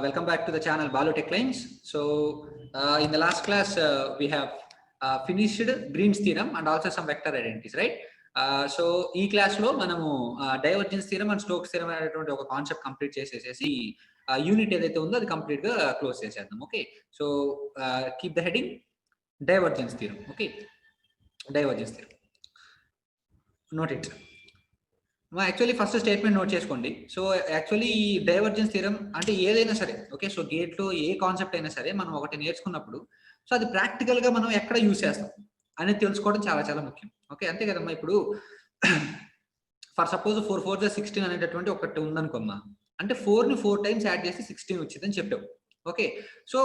Welcome back to the channel Balu Tech Lines. So in the last class we have finished Green's theorem and also some vector identities, right? So ఈ class లో మనము divergence theorem and Stokes theorem అనేటువంటి ఒక concept complete చేసేసి unit ఏదైతే ఉందో అది complete గా క్లోజ్ చేసేద్దాం. Okay, so keep the heading divergence theorem. Okay, divergence theorem, note it. Actually first statement note చేసుకోండి. సో యాక్చువల్లీ ఈ డైవర్జెన్స్ థియరం అంటే ఏదైనా సరే, ఓకే, సో గేట్లో ఏ కాన్సెప్ట్ అయినా సరే మనం ఒకటి నేర్చుకున్నప్పుడు సో అది ప్రాక్టికల్ గా మనం ఎక్కడ యూజ్ చేస్తాం అనేది తెలుసుకోవడం చాలా చాలా ముఖ్యం. ఓకే, అంతే కదమ్మా. ఇప్పుడు ఫర్ సపోజ్ 4 4 16 అనేటటువంటి ఒకటి ఉందనుకోమ్మా, అంటే 4ని 4 టైమ్స్ యాడ్ చేసి 16 వచ్చిందని చెప్పావు. ఓకే, సో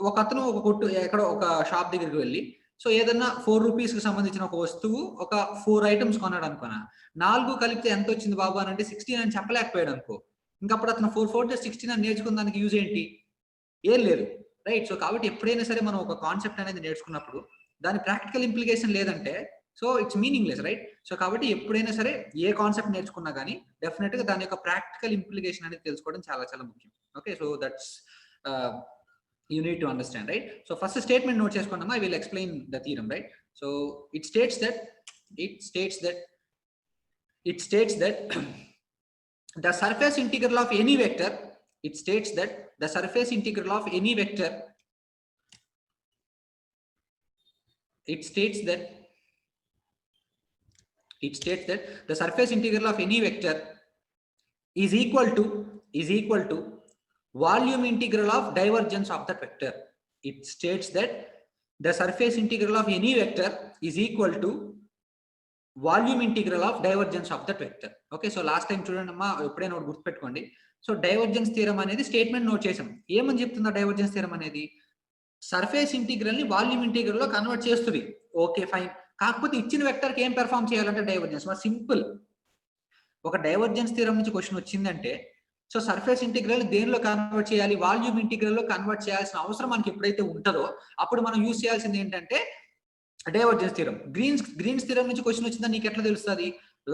ఒక అతను ఒక కొట్టు ఎక్కడ ఒక షాప్ దగ్గరికి వెళ్ళి సో ఏదన్నా 4 రూపీస్కి సంబంధించిన ఒక వస్తువు ఒక 4 ఐటమ్స్ కొన్నాడు అనుకున్నా, 4 కలిపితే ఎంత వచ్చింది బాబు అని అంటే 16 అని చెప్పలేకపోయాడు అనుకో, ఇంకప్పుడు అతను 4 4 16 అని నేర్చుకున్న దానికి యూజ్ ఏంటి? ఏం లేదు, రైట్? సో కాబట్టి ఎప్పుడైనా సరే మనం ఒక కాన్సెప్ట్ అనేది నేర్చుకున్నప్పుడు దాని ప్రాక్టికల్ ఇంప్లికేషన్ లేదంటే so it's meaningless, right? So కాబట్టి ఎప్పుడైనా సరే ఏ కాన్సెప్ట్ నేర్చుకున్నా కానీ డెఫినెట్ గా దాని యొక్క ప్రాక్టికల్ ఇంప్లికేషన్ అనేది తెలుసుకోవడం చాలా చాలా ముఖ్యం. Okay, so that's you need to understand, right? So first statement note cheskondama, I will explain the theorem, right? So it states that the surface integral of any vector, the surface integral of any vector is equal to volume integral of divergence of that vector. It states that the surface integral of any vector is equal to volume integral of divergence of that vector. Okay, so last time చూడండి అమ్మా, ఎప్పుడైనా ఒకటి గుర్తుపెట్టుకోండి. So divergence theorem అనేది statement note చేసాం. ఏమని చెప్తుందా divergence theorem అనేది? సర్ఫేస్ ఇంటిగ్రల్ ని వాల్యూమ్ ఇంటిగ్రల్ లో కన్వర్ట్ చేస్తుంది. ఓకే ఫైన్, కాకపోతే ఇచ్చిన వెక్టర్ కి ఏం పెర్ఫార్మ్ చేయాలంటే డైవర్జెన్స్. మరి సింపుల్, ఒక డైవర్జెన్స్ థియరం నుంచి క్వశ్చన్ వచ్చిందంటే సో సర్ఫేస్ ఇంటిగ్రల్ దేనిలో కన్వర్ట్ చేయాలి? వాల్యూమ్ ఇంటిగ్రల్ లో కన్వర్ట్ చేయాల్సిన అవసరం మనకి ఎప్పుడైతే ఉంటుందో అప్పుడు మనం యూజ్ చేయాల్సింది ఏంటంటే డైవర్జెన్స్ థియరం. గ్రీన్స్ థియరం నుంచి క్వశ్చన్ వచ్చిందని నీకు ఎట్లా తెలుస్తుంది?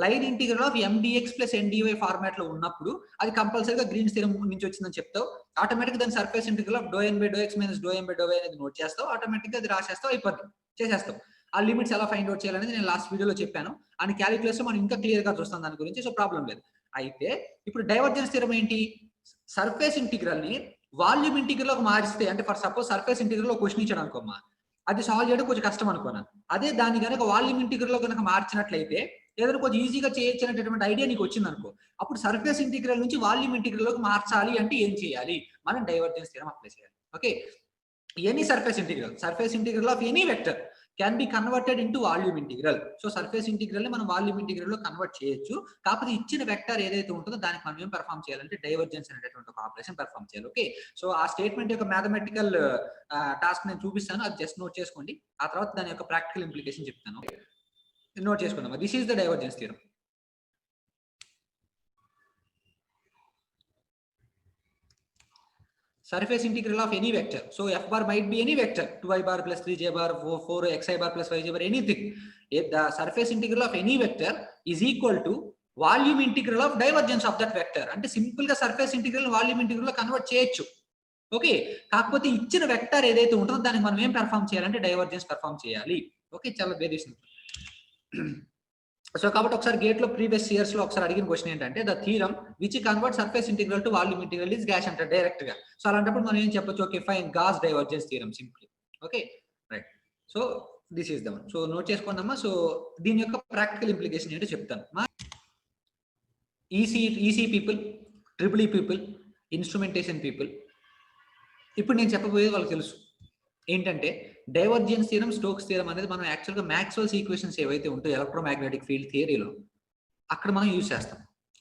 Line integral of MDX + NDY format లో ఉన్నప్పుడు అది కంపల్సరీగా గ్రీన్స్ థియరం నుంచి వచ్చిందని చెప్తావు. ఆటోమేటిక్ దాని surface integral of ∂n/∂x - ∂m/∂y అనేది నోట్ చేస్తావు, ఆటోమేటిక్ గా అది రాసేస్తావు, అయిపోతుంది, చేసేస్తావు. ఆ లిమిట్స్ ఎలా ఫైండ్ అవుట్ చేయాలనేది నేను లాస్ట్ వీడియోలో చెప్పాను. అండ్ క్యాలిక్యులస్ లో మనం ఇంకా క్లియర్ గా చూస్తాం దాని గురించి, సో ప్రాబ్లం లేదు. అయితే ఇప్పుడు డైవర్జెన్స్ థియరం ఏంటి? సర్ఫేస్ ఇంటిగ్రల్ ని వాల్యూమ్ ఇంటిగ్రల్ లోకి మార్చితే, అంటే ఫర్ సపోజ్ సర్ఫేస్ ఇంటిగ్రల్ లో క్వశ్చన్ ఇచ్చాడు అనుకోమా, అది సాల్వ్ చేయడం కొంచెం కష్టం అనుకున్నాను. అదే దాన్ని కనుక వాల్యూమ్ ఇంటిగ్రల్ లో కనుక మార్చినట్లయితే ఏదైనా కొంచెం ఈజీగా చేయొచ్చు అనేటటువంటి ఐడియా నీకు వచ్చింది అనుకో, అప్పుడు సర్ఫేస్ ఇంటిగ్రల్ నుంచి వాల్యూమ్ ఇంటిగ్రల్ లోకి మార్చాలి అంటే ఏం చేయాలి? మనం డైవర్జెన్స్ థియరం అప్లై చేయాలి. Okay, any surface integral of any vector can be converted into volume integral. So surface integral ని మనం వాల్యూమ్ ఇంటిగ్రల్ లో కన్వర్ట్ చేయొచ్చు, కాకపోతే ఇచ్చిన వెక్టర్ ఏదైతే ఉంటుందో దానికి మనం ఏం పెర్ఫార్మ్ చేయాలంటే డైవర్జెన్స్ అనేటటువంటి ఒక ఆపరేషన్ పెర్ఫార్మ్ చేయాలి. ఓకే, సో ఆ స్టేట్మెంట్ యొక్క మ్యాథమెటికల్ టాస్క్ నేను చూపిస్తాను, అది జస్ట్ నోట్ చేసుకోండి. ఆ తర్వాత దాని యొక్క ప్రాక్టికల్ ఇంప్లికేషన్ చెప్తాను. నోట్ చేసుకుందాం. This is the divergence theorem. Surface integral of any vector. So f bar might be any vector, 2i bar plus 3j bar, 4xi bar plus 5j bar, anything. If the surface integral of any vector is equal to volume integral of divergence of that vector. అంటే simple గా surface integral volume integral లో convert చేయొచ్చు. Okay, కాకపోతే ఇచ్చిన vector ఏదైతే ఉంటుందో దానికి మనం ఏం పెర్ఫార్మ్ చేయాలంటే డైవర్జెన్స్ పెర్ఫార్మ్ చేయాలి. ఓకే, చాలా వెరీ సింపుల్. సో కాబట్టి ఒకసారి గేట్ లో ప్రీవియస్ ఇయర్స్ లో ఒకసారి అడిగిన క్వశ్చన్ ఏంటంటే the theorem which convert surface integral to volume integral is Gauss అంటారు డైరెక్ట్ గా. సో అలాంటప్పుడు మనం ఏం చెప్పొచ్చు? Okay fine, Gauss divergence theorem simply. Okay right, so this is the one. So note చేసుకుందామా. సో దీని యొక్క ప్రాక్టికల్ ఇంప్లికేషన్ ఏంటో చెప్తాను. EC people, triple E people, instrumentation people, ఇప్పుడు నేను చెప్పబోయేది వాళ్ళకి తెలుసు ఏంటంటే డైవర్జెన్స్ థియరం, స్టోక్స్ థియరం అనేది మనం యాక్చువల్గా మ్యాక్స్వెల్స్ ఈక్వేషన్స్ ఏవైతే ఉంటాయో ఎలక్ట్రోమాగ్నెటిక్ ఫీల్డ్ థియరీలో అక్కడ మనం యూజ్ చేస్తాం.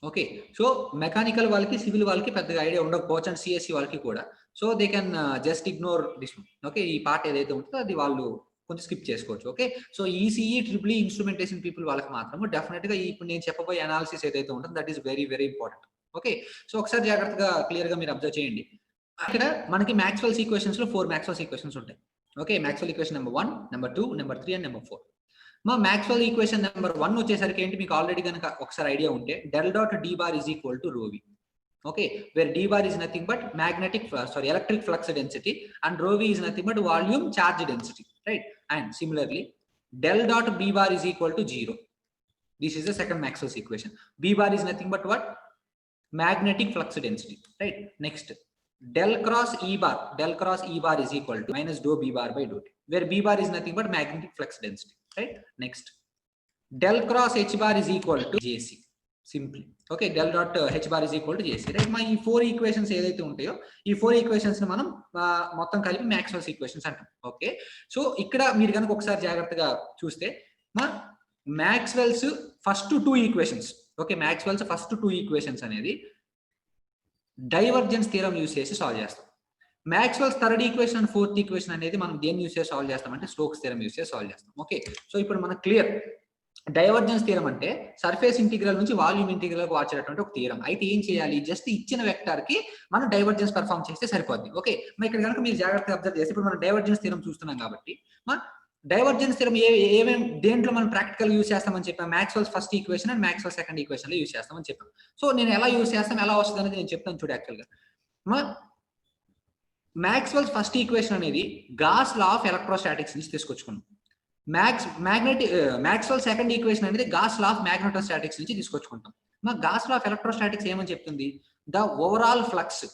ఓకే, సో మెకానికల్ వాళ్ళకి, సివిల్ వాళ్ళకి పెద్దగా ఐడియా ఉండకపోవచ్చు, అండ్ సిఎస్సి వాళ్ళకి కూడా. So they can just ignore this. Okay, ఈ పార్ట్ ఏదైతే ఉంటుందో అది వాళ్ళు కొంచెం స్కిప్ చేసుకోవచ్చు. Okay, so ECE, triple instrumentation people వాళ్ళకి మాత్రము డెఫినెట్ గా ఇప్పుడు నేను చెప్పబోయే అనాలిసిస్ ఏదైతే ఉంటుందో that is very very important. Okay, so ఒకసారి జాగ్రత్తగా క్లియర్ గా మీరు అబ్జర్వ్ చేయండి. ఇక్కడ మనకి మ్యాక్స్వెల్స్ ఈక్వేషన్స్ లో 4 మ్యాక్స్వెల్స్ ఈక్వేషన్స్ ఉంటాయి. Okay, Maxwell equation number 1, number 2, number 3 and number 4. మా మ్యాక్స్వెల్ ఈక్వేషన్ నెంబర్ 1 వచ్చేసరికి ఏంటి మీకు ఆల్రెడీ కనుక ఒకసారి ఐడియా ఉంటే del dot d bar is equal to rho v. Okay, where d bar is nothing but electric flux density, and rho v is nothing but volume charge density, right? And similarly, del dot b bar is equal to 0. This is the second Maxwell's equation. B bar is nothing but what? Magnetic flux density, right? Next, del cross E bar is equal to minus dou B bar by dou T, where B bar is nothing but magnetic flux density, right? Next, del cross H bar is equal to JC. Simply, okay, del dot H bar is equal to JC, right? మా ఈ 4 equations ఏదైతే ఉంటాయో ఈ 4 equations ని మనం మొత్తం కలిపి Maxwell's equations అంటాం. ఓకే, సో ఇక్కడ మీరు కనుక ఒకసారి జాగ్రత్తగా చూస్తే మా Maxwell's first 2 equations, okay, Maxwell's first 2 equations అనేది డైవర్జెన్స్ థియరం యూస్ చేసి సాల్వ్ చేస్తాం. Maxwell's third equation and fourth equation అనేది మనం దేన్ని యూస్ చేసి సాల్వ్ చేస్తాం అంటే స్టోక్స్ థియరం యూస్ చేసి సాల్వ్ చేస్తాం. ఓకే, సో ఇప్పుడు మనకు క్లియర్, డైవర్జెన్స్ థియరం అంటే సర్ఫేస్ ఇంటిగ్రల్ నుంచి వాల్యూమ్ ఇంటిగ్రల్ కు మార్చేటటువంటి ఒక థియరం. అయితే ఏం చేయాలి, జస్ట్ ఇచ్చిన వెక్టర్ కి మనం డైవర్జెన్స్ పర్ఫామ్ చేస్తే సరిపోద్ది. ఓకే, మరి ఇక్కడ కనుక మీరు జాగ్రత్తగా అబ్జర్వ్ చేస్తే ఇప్పుడు మనం డైవర్జెన్స్ థియరం చూస్తున్నాం కాబట్టి డైవర్జెన్స్ థియరం ఏమేమి దేంట్లో మనం ప్రాక్టికల్ యూస్ చేస్తామని చెప్పాం, Maxwell's first equation and Maxwell second equation లో యూస్ చేస్తామని చెప్పాం. సో నేను ఎలా యూస్ చేస్తాం, ఎలా వస్తుంది అనేది నేను చెప్తాను చూడు. యాక్చువల్ గా మ్యాక్స్వెల్స్ ఫస్ట్ ఈక్వేషన్ అనేది గాస్ లా ఆఫ్ ఎలక్ట్రోస్టాటిక్స్ నుంచి తీసుకొచ్చుకున్నాం. మ్యాక్స్వెల్ సెకండ్ ఈక్వేషన్ అనేది గాస్ లా ఆఫ్ మ్యాగ్నెటోస్టాటిక్స్ నుంచి తీసుకొచ్చుకుంటాం. గాస్ లా ఆఫ్ ఎలక్ట్రోస్టాటిక్స్ ఏమని చెప్తుంది, the overall flux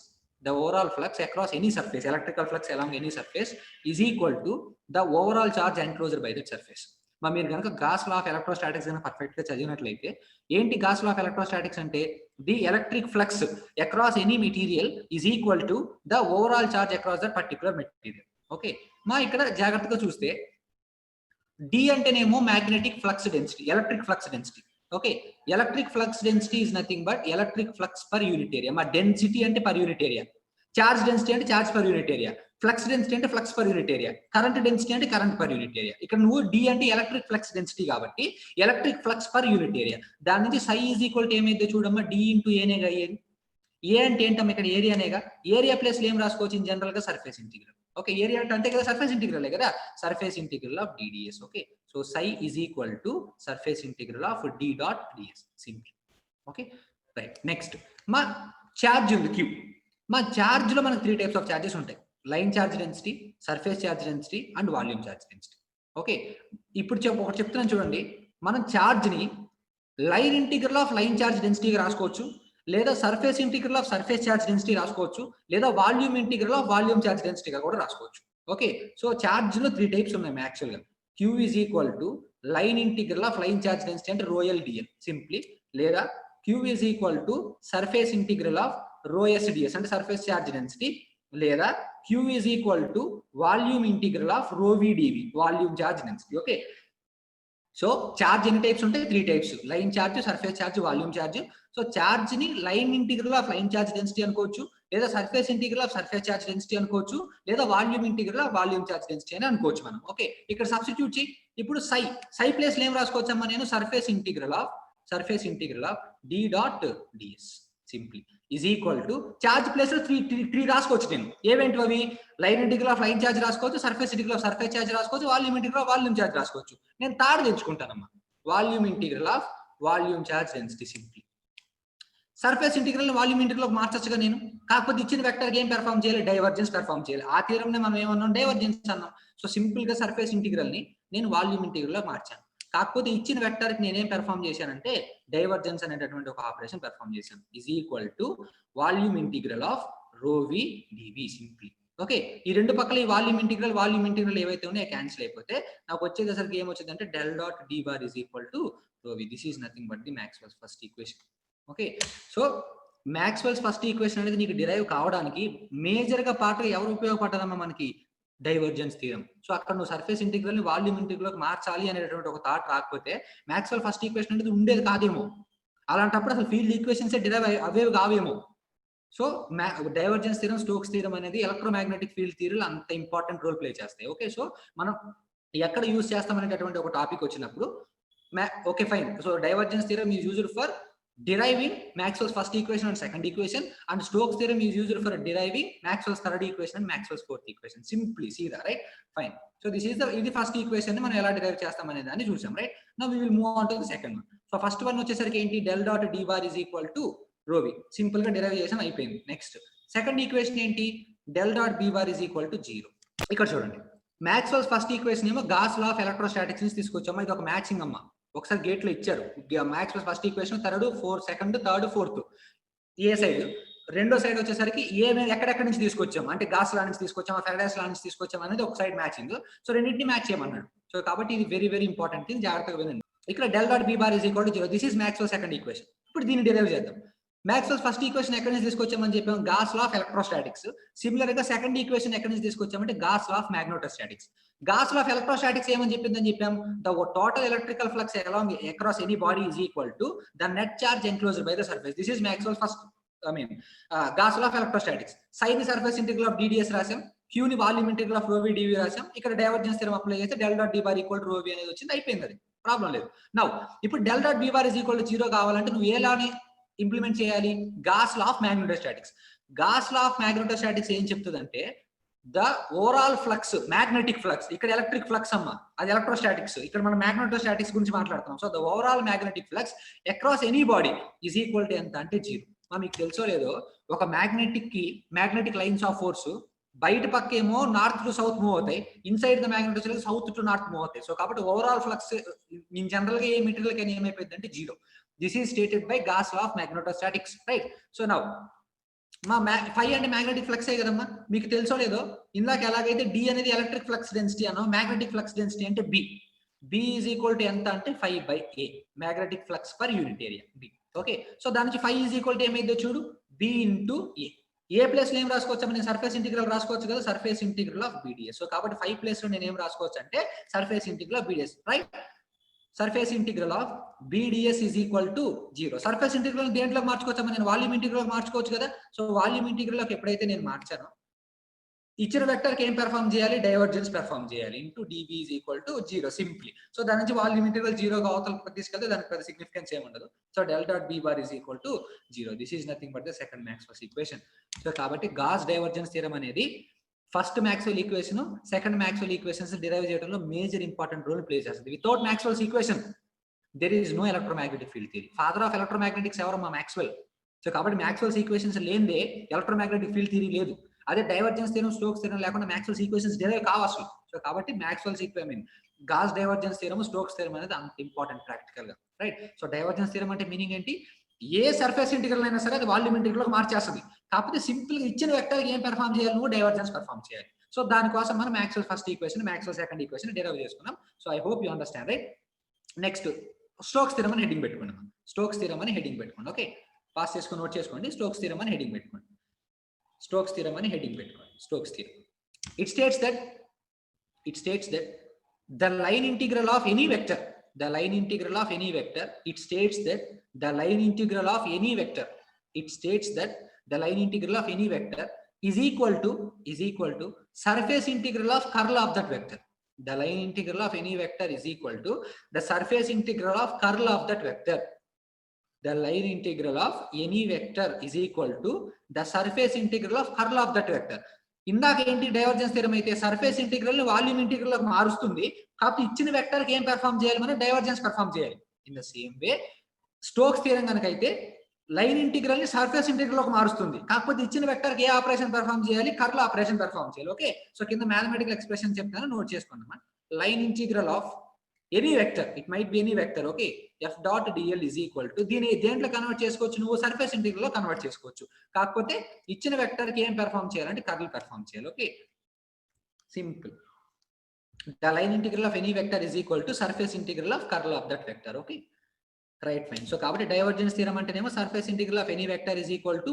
across any surface, electrical flux along any surface is equal to the overall charge enclosed by that surface. మీరు కనుక gas law of electrostatics కనుక perfect గా చదివినట్లయితే ఏంటి gas law of electrostatics అంటే the electric flux across any material is equal to the overall charge across that particular material. Okay, ఇక్కడ జాగ్రత్తగా చూస్తే డి అంటేనేమో magnetic flux density, electric flux density. Okay, electric flux density is nothing but electric flux per unit area. మా density అంటే per unit area, charge density అంటే charge per unit area, flux density అంటే flux per unit area, current density అంటే current per unit area. ఇక్కడ నువ్వు D అంటే electric flux density కాబట్టి electric flux per unit area. దాని నుంచి సై ఈజ్ ఈక్వల్ టు ఏమైతే చూడమ్మా, డి ఇంటూ ఏనేగా అయ్యేది. ఏ అంటే ఏంటమ్మా, ఇక్కడ ఏరియానేగా. ఏరియా ప్లేస్ ఏం రాసుకోవచ్చు ఇన్ జనరల్ గా, సర్ఫేస్ ఇంటిగ్రల్. ఓకే, ఏరియా అంటే అంతే కదా, సర్ఫేస్ ఇంటిగ్రలే కదా, surface integral of DDS. Okay, so psi is equal to surface integral of D dot DS simple. Okay, right. Next మా చార్జ్ ఉంది క్యూ. మా చార్జ్ లో మనకు 3 టైప్స్ ఆఫ్ చార్జెస్ ఉంటాయి, line charge density, surface charge density and volume charge density. Okay, ఇప్పుడు ఒకటి చెప్తున్నాను చూడండి, మనం చార్జ్ ని line integral of line charge డెన్సిటీగా రాసుకోవచ్చు, లేదా surface integral of surface charge density రాసుకోవచ్చు, లేదా volume integral of volume charge డెన్సిటీగా కూడా రాసుకోవచ్చు. ఓకే, సో చార్జ్ లో 3 టైప్స్ ఉన్నాయి యాక్చువల్ గా. Q is equal to line integral of line charge density అంటే రోయల్ డిఎల్ సింప్లీ, లేదా Q is equal to surface integral of rho S D S అంటే surface charge density, లేదా Q is equal to volume integral of rho V D V volume charge density. Okay, so charge ఎన్ని types ఉంటాయి, 3 types, line charge, surface charge, volume charge. So charge ని line integral of line charge density అనుకోవచ్చు, లేదా surface integral of surface charge density అనుకోవచ్చు, లేదా volume integral of volume charge density అని అనుకోవచ్చు మనం. ఓకే, ఇక్కడ సబ్స్టిట్యూట్ చేయి. ఇప్పుడు సై ప్లేస్ ఏం రాసుకోవచ్చమ్మా, నేను surface integral of D dot D S simply is equal to charge place లో 3 రాసుకోవచ్చు నేను. ఏవేంటి అవి, line integral of line charge రాసుకోవచ్చు, surface integral of surface charge రాసుకోవచ్చు, volume integral of volume charge రాసుకోవచ్చు. నేను థర్డ్ తెచ్చుకుంటానమ్మా, volume integral of volume charge density simply. Surface integral volume integral మార్చచ్చుగా నేను, కాకపోతే ఇచ్చిన వెక్టర్ ఏం పెర్ఫామ్ చేయాలి, డైవర్జెన్స్ పెర్ఫామ్ చేయాలి. ఆ థియరం ని మనం ఏమన్నాం, డైవర్జెన్స్ అన్నాం. సో సింపుల్ గా సర్ఫేస్ ఇంటిగ్రల్ ని నేను వాల్యూమ్ ఇంటిగ్రల్ లో మార్చాను, కాకపోతే ఇచ్చిన వెక్టర్ కి నేనేం పెర్ఫామ్ చేశానంటే డైవర్జెన్స్ అనేటటువంటి ఒక ఆపరేషన్ పెర్ఫామ్ చేశాను. Is equal to volume integral of rho V DV simply. Okay, ఈ రెండు పక్కల ఈ వాల్యూమ్ ఇంటిగ్రల్ ఏవైతే ఉన్నాయో క్యాన్సిల్ అయిపోతే నాకు వచ్చేసరికి ఏమొచ్చింది అంటే del dot D bar is equal to rho V. This is nothing but the Maxwell's first equation. Okay, so Maxwell's first equation అనేది నీకు డిరైవ్ కావడానికి మేజర్ గా పార్ట్ ఎవరు ఉపయోగపడ్డారమ్మా, మనకి డైవర్జెన్స్ థియరం. సో అక్కడ నువ్వు సర్ఫేస్ ఇంటిగ్రల్ ని వాల్యూమ్ ఇంటిగ్రల్ మార్చాలి అనేటువంటి ఒక థాట్ రాకపోతే మ్యాక్స్వెల్ ఫస్ట్ ఈక్వేషన్ అనేది ఉండేది కాదేమో. అలాంటప్పుడు అసలు ఫీల్డ్ ఈక్వేషన్స్ డిరైవ్ అవేవి కావేమో. So divergence theorem, Stokes theorem అనేది ఎలక్ట్రోమాగ్నెటిక్ ఫీల్డ్ థియరీలో అంత ఇంపార్టెంట్ రోల్ ప్లే చేస్తాయి. ఓకే, సో మనం ఎక్కడ యూజ్ చేస్తాం అనేటటువంటి ఒక టాపిక్ వచ్చినప్పుడు okay fine. So divergence theorem is used for deriving Maxwell's first equation and second equation, and Stokes theorem is used for deriving Maxwell's third equation and Maxwell's fourth equation. Simply see that, right? Fine. So this is the first equation ni మనం ఎలా derive చేస్తాం అనే దాన్ని చూసాం, right? Now we will move on to the second one. So first one వచ్చేసరికి ఏంటి, del dot d bar is equal to rho v. Simple గా derive చేసాం, అయిపోయింది. నెక్స్ట్ సెకండ్ ఈక్వేషన్ ఏంటి, del dot B bar is equal to 0. ఇక్కడ చూడండి, Maxwell's first equation ఏమో Gauss law of electrostatics నుంచి తీసుకొచ్చామా, ఇది ఒక మ్యాచింగ్ అమ్మా. ఒకసారి గేట్ లో ఇచ్చారు Maxwell's first equation, second third fourth ఏ సైడ్, రెండో సైడ్ వచ్చేసరికి ఏ ఎక్కడెక్కడి నుంచి తీసుకొచ్చాం అంటే గాస్ లా నుంచి తీసుకొచ్చామా, ఫెరడేస్ లా నుంచి తీసుకొచ్చాం అనేది ఒక సైడ్ మ్యాచింగ్. సో రెండింటిని మ్యాచ్ చేయమన్నాడు. సో కాబట్టి ఇది వెరీ వెరీ ఇంపార్టెంట్ థింగ్, జాగ్రత్తగా వినండి. ఇక్కడ del dot B bar is equal to 0. This is Maxwell second equation. ఇప్పుడు దీన్ని డిరైవ్ చేద్దాం. మ్యాక్స్వెల్ ఫస్ట్ ఈక్వేషన్ ఎక్కడి నుంచి తీసుకొచ్చామని చెప్పాం, Gauss law of electrostatics. Similar గా సెకండ్ ఈక్వేషన్ ఎక్కడి నుంచి తీసుకొచ్చామంటే Gauss law of magnetostatics. Gauss law of electrostatics ఏమని చెప్పిందని చెప్పాం, the total electrical flux along across any body is equal to the net charge enclosed by the surface. This is Maxwell's first Gauss law of electrostatics. Psi ని surface integral of DDS రాసాం, Q ని volume integral of rho V DV రాసాం. ఇక్కడ divergence theorem apply చేస్తే del dot D bar equal to rho V అనేది వచ్చింది, అయిపోయింది, అది ప్రాబ్లం లేదు. నౌ ఇప్పుడు del dot B bar is equal to 0 కావాలంటే నువ్వు ఏ లాని ఇంప్లిమెంట్ చేయాలి, Gauss law of magnetostatics. Gauss law of magnetostatics ఏం చెప్తుందంటే the overall flux, magnetic flux, ఇక్కడ ఎలక్ట్రిక్ ఫ్లక్స్ అమ్మా, అది ఎలక్ట్రోస్టాటిక్స్, ఇక్కడ మనం మ్యాగ్నెటోస్టాటిక్స్ గురించి మాట్లాడుతున్నాం. So the overall magnetic flux across any body is equal to ఎంత అంటే 0. మీకు తెలుసో లేదో, ఒక మ్యాగ్నెటిక్ లైన్స్ ఆఫ్ ఫోర్స్ బయట పక్క ఏమో నార్త్ టు సౌత్ మూవ్ అవుతాయి, inside the magnet south to north move అవుతాయి. సో కాబట్టి ఓవరాల్ ఫ్లక్స్ ఇన్ జనరల్ గా ఏ మెటీరియల్ కైనా ఏమైపోయింది అంటే 0. This is stated by Gauss law of magnetostatics, right? So now మా ఫై అంటే మ్యాగ్నెటిక్ ఫ్లక్స్ కదమ్మా, మీకు తెలుసో లేదో, ఇందాక ఎలాగైతే డి అనేది ఎలక్ట్రిక్ ఫ్లక్స్ డెన్సిటీ అన్నో, మ్యాగ్నెటిక్ ఫ్లక్స్ డెన్సిటీ అంటే బి ఈజ్ ఈక్వల్ టు ఎంత అంటే 5/A magnetic flux per unit area B. Okay, so దాని నుంచి 5 ఈజ్ ఈక్వల్ టు ఏమైందో చూడు, బి ఇంటూ ఏ ప్లేస్ లో ఏం రాసుకోవచ్చు, నేను సర్ఫేస్ ఇంటిగ్రల్ రాసుకోవచ్చు కదా, surface integral of BDS. So కాబట్టి 5 ప్లేస్ లో నేను ఏం రాసుకోవచ్చు అంటే surface integral of BDS, right? Surface integral of BDS is equal to 0. Surface integral దేంట్లో మార్చుకోవచ్చా, నేను వాల్యూమ్ ఇంటిగ్రల్ మార్చుకోవచ్చు కదా. సో వాల్యూమ్ ఇంటిగ్రల్ ఎప్పుడైతే నేను మార్చానో, ఇచ్చిన వెక్టర్ కి ఏం పెర్ఫార్మ్ చేయాలి, డైవర్జెన్స్ పెర్ఫార్మ్ చేయాలి, into dB is equal to 0 simply. So దాని నుంచి వాల్యూమ్ ఇంటిగ్రల్ 0 గా అవతల తీసుకెళ్తే దానికి పెద్ద సిగ్నిఫికెన్స్ ఏమి ఉండదు. So del dot B bar is equal to 0. This is nothing but the second Maxwell equation. So కాబట్టి గాస్ డైవర్జెన్స్ థియరం అనేది first Maxwell equation, second Maxwell equations derive చేయడంలో మేజర్ ఇంపార్టెంట్ రోల్ ప్లే చేస్తుంది. Without Maxwell's equation there is no electromagnetic field theory. Father of electromagnetics ఎవరమ్మా, Maxwell. So కాబట్టి Maxwell's equations లేనిదే electromagnetic field theory లేదు. అదే divergence theorem, Stokes theorem లేకుండా Maxwell's equations derive కావచ్చు. So కాబట్టి Maxwell's Gauss divergence theorem, Stokes theorem అనేది అంత ఇంపార్టెంట్ ప్రాక్టికల్ గా, రైట్? సో డైవర్జెన్స్ థియరం అంటే మీనింగ్ ఏంటి, ఏ సర్ఫేస్ ఇంటిగ్రల్ అయినా సరే అది వాల్యూమ్ ఇంటిగ్రల్ మార్చేస్తుంది. కాకపోతే సింపుల్ గా ఇచ్చిన వెక్టర్ ఏం పెర్ఫార్మ్ చేయాలి, నువ్వు డైవర్జెన్స్ పెర్ఫార్మ్ చేయాలి. సో దానికోసం మనం Maxwell first equation, Maxwell second equation derive చేసుకున్నాం. So I hope you understand, right? Next Stokes theorem అని హెడ్డింగ్ పెట్టుకోండి. స్టోక్స్ థియరం అని హెడ్డింగ్ పెట్టుకోండి. ఓకే, పాస్ చేసుకొని నోట్ చేసుకోండి. స్టోక్స్ థియరం అని హెడ్డింగ్ పెట్టుకోండి. స్టోక్స్ థియరం అని హెడ్డింగ్ పెట్టుకోండి. Stokes theorem, it states that the line integral of any vector, it states that the line integral of any vector is equal to surface integral of curl of that vector. The line integral of any vector is equal to the surface integral of curl of that vector. The line integral of any vector is equal to the surface integral of curl of that vector. ఇందాక ఏంటి, divergence theorem అయితే surface integral ని volume integral కి మారుస్తుంది. కాబట్టి ఇచ్చిన vector కి ఏం పెర్ఫార్మ్ చేయాలి, మనం డైవర్జెన్స్ పెర్ఫార్మ్ చేయాలి. In the same way Stokes theorem కనుక అయితే లైన్ ఇంటిగ్రల్ ని సర్ఫేస్ ఇంటిగ్రల్ లోకి మారుస్తుంది. కాకపోతే ఇచ్చిన వెక్టర్ కి ఏ ఆపరేషన్ పెర్ఫార్మ్ చేయాలి, కర్ల్ ఆపరేషన్ పెర్ఫార్మ్ చేయాలి. ఓకే, సో కింద మ్యాథమెటికల్ ఎక్స్ప్రెషన్ చెప్తాను, నోట్ చేసుకున్నామా. Line integral of any vector, it might be any vector, okay, F dot DL is equal to, దీని దేంట్లో కన్వర్ట్ చేసుకోవచ్చు, నువ్వు సర్ఫేస్ ఇంటిగ్రల్ లో కన్వర్ట్ చేసుకోవచ్చు. కాకపోతే ఇచ్చిన వెక్టర్ కి ఏం పెర్ఫార్మ్ చేయాలంటే కర్ల్ పెర్ఫార్మ్ చేయాలి. Okay, simple. The line integral of any vector is equal to surface integral of curl of that vector. Okay, right, fine. So కాబట్టి డైవర్జెన్స్ థియరం అంటేనేమో surface integral of any vector is equal to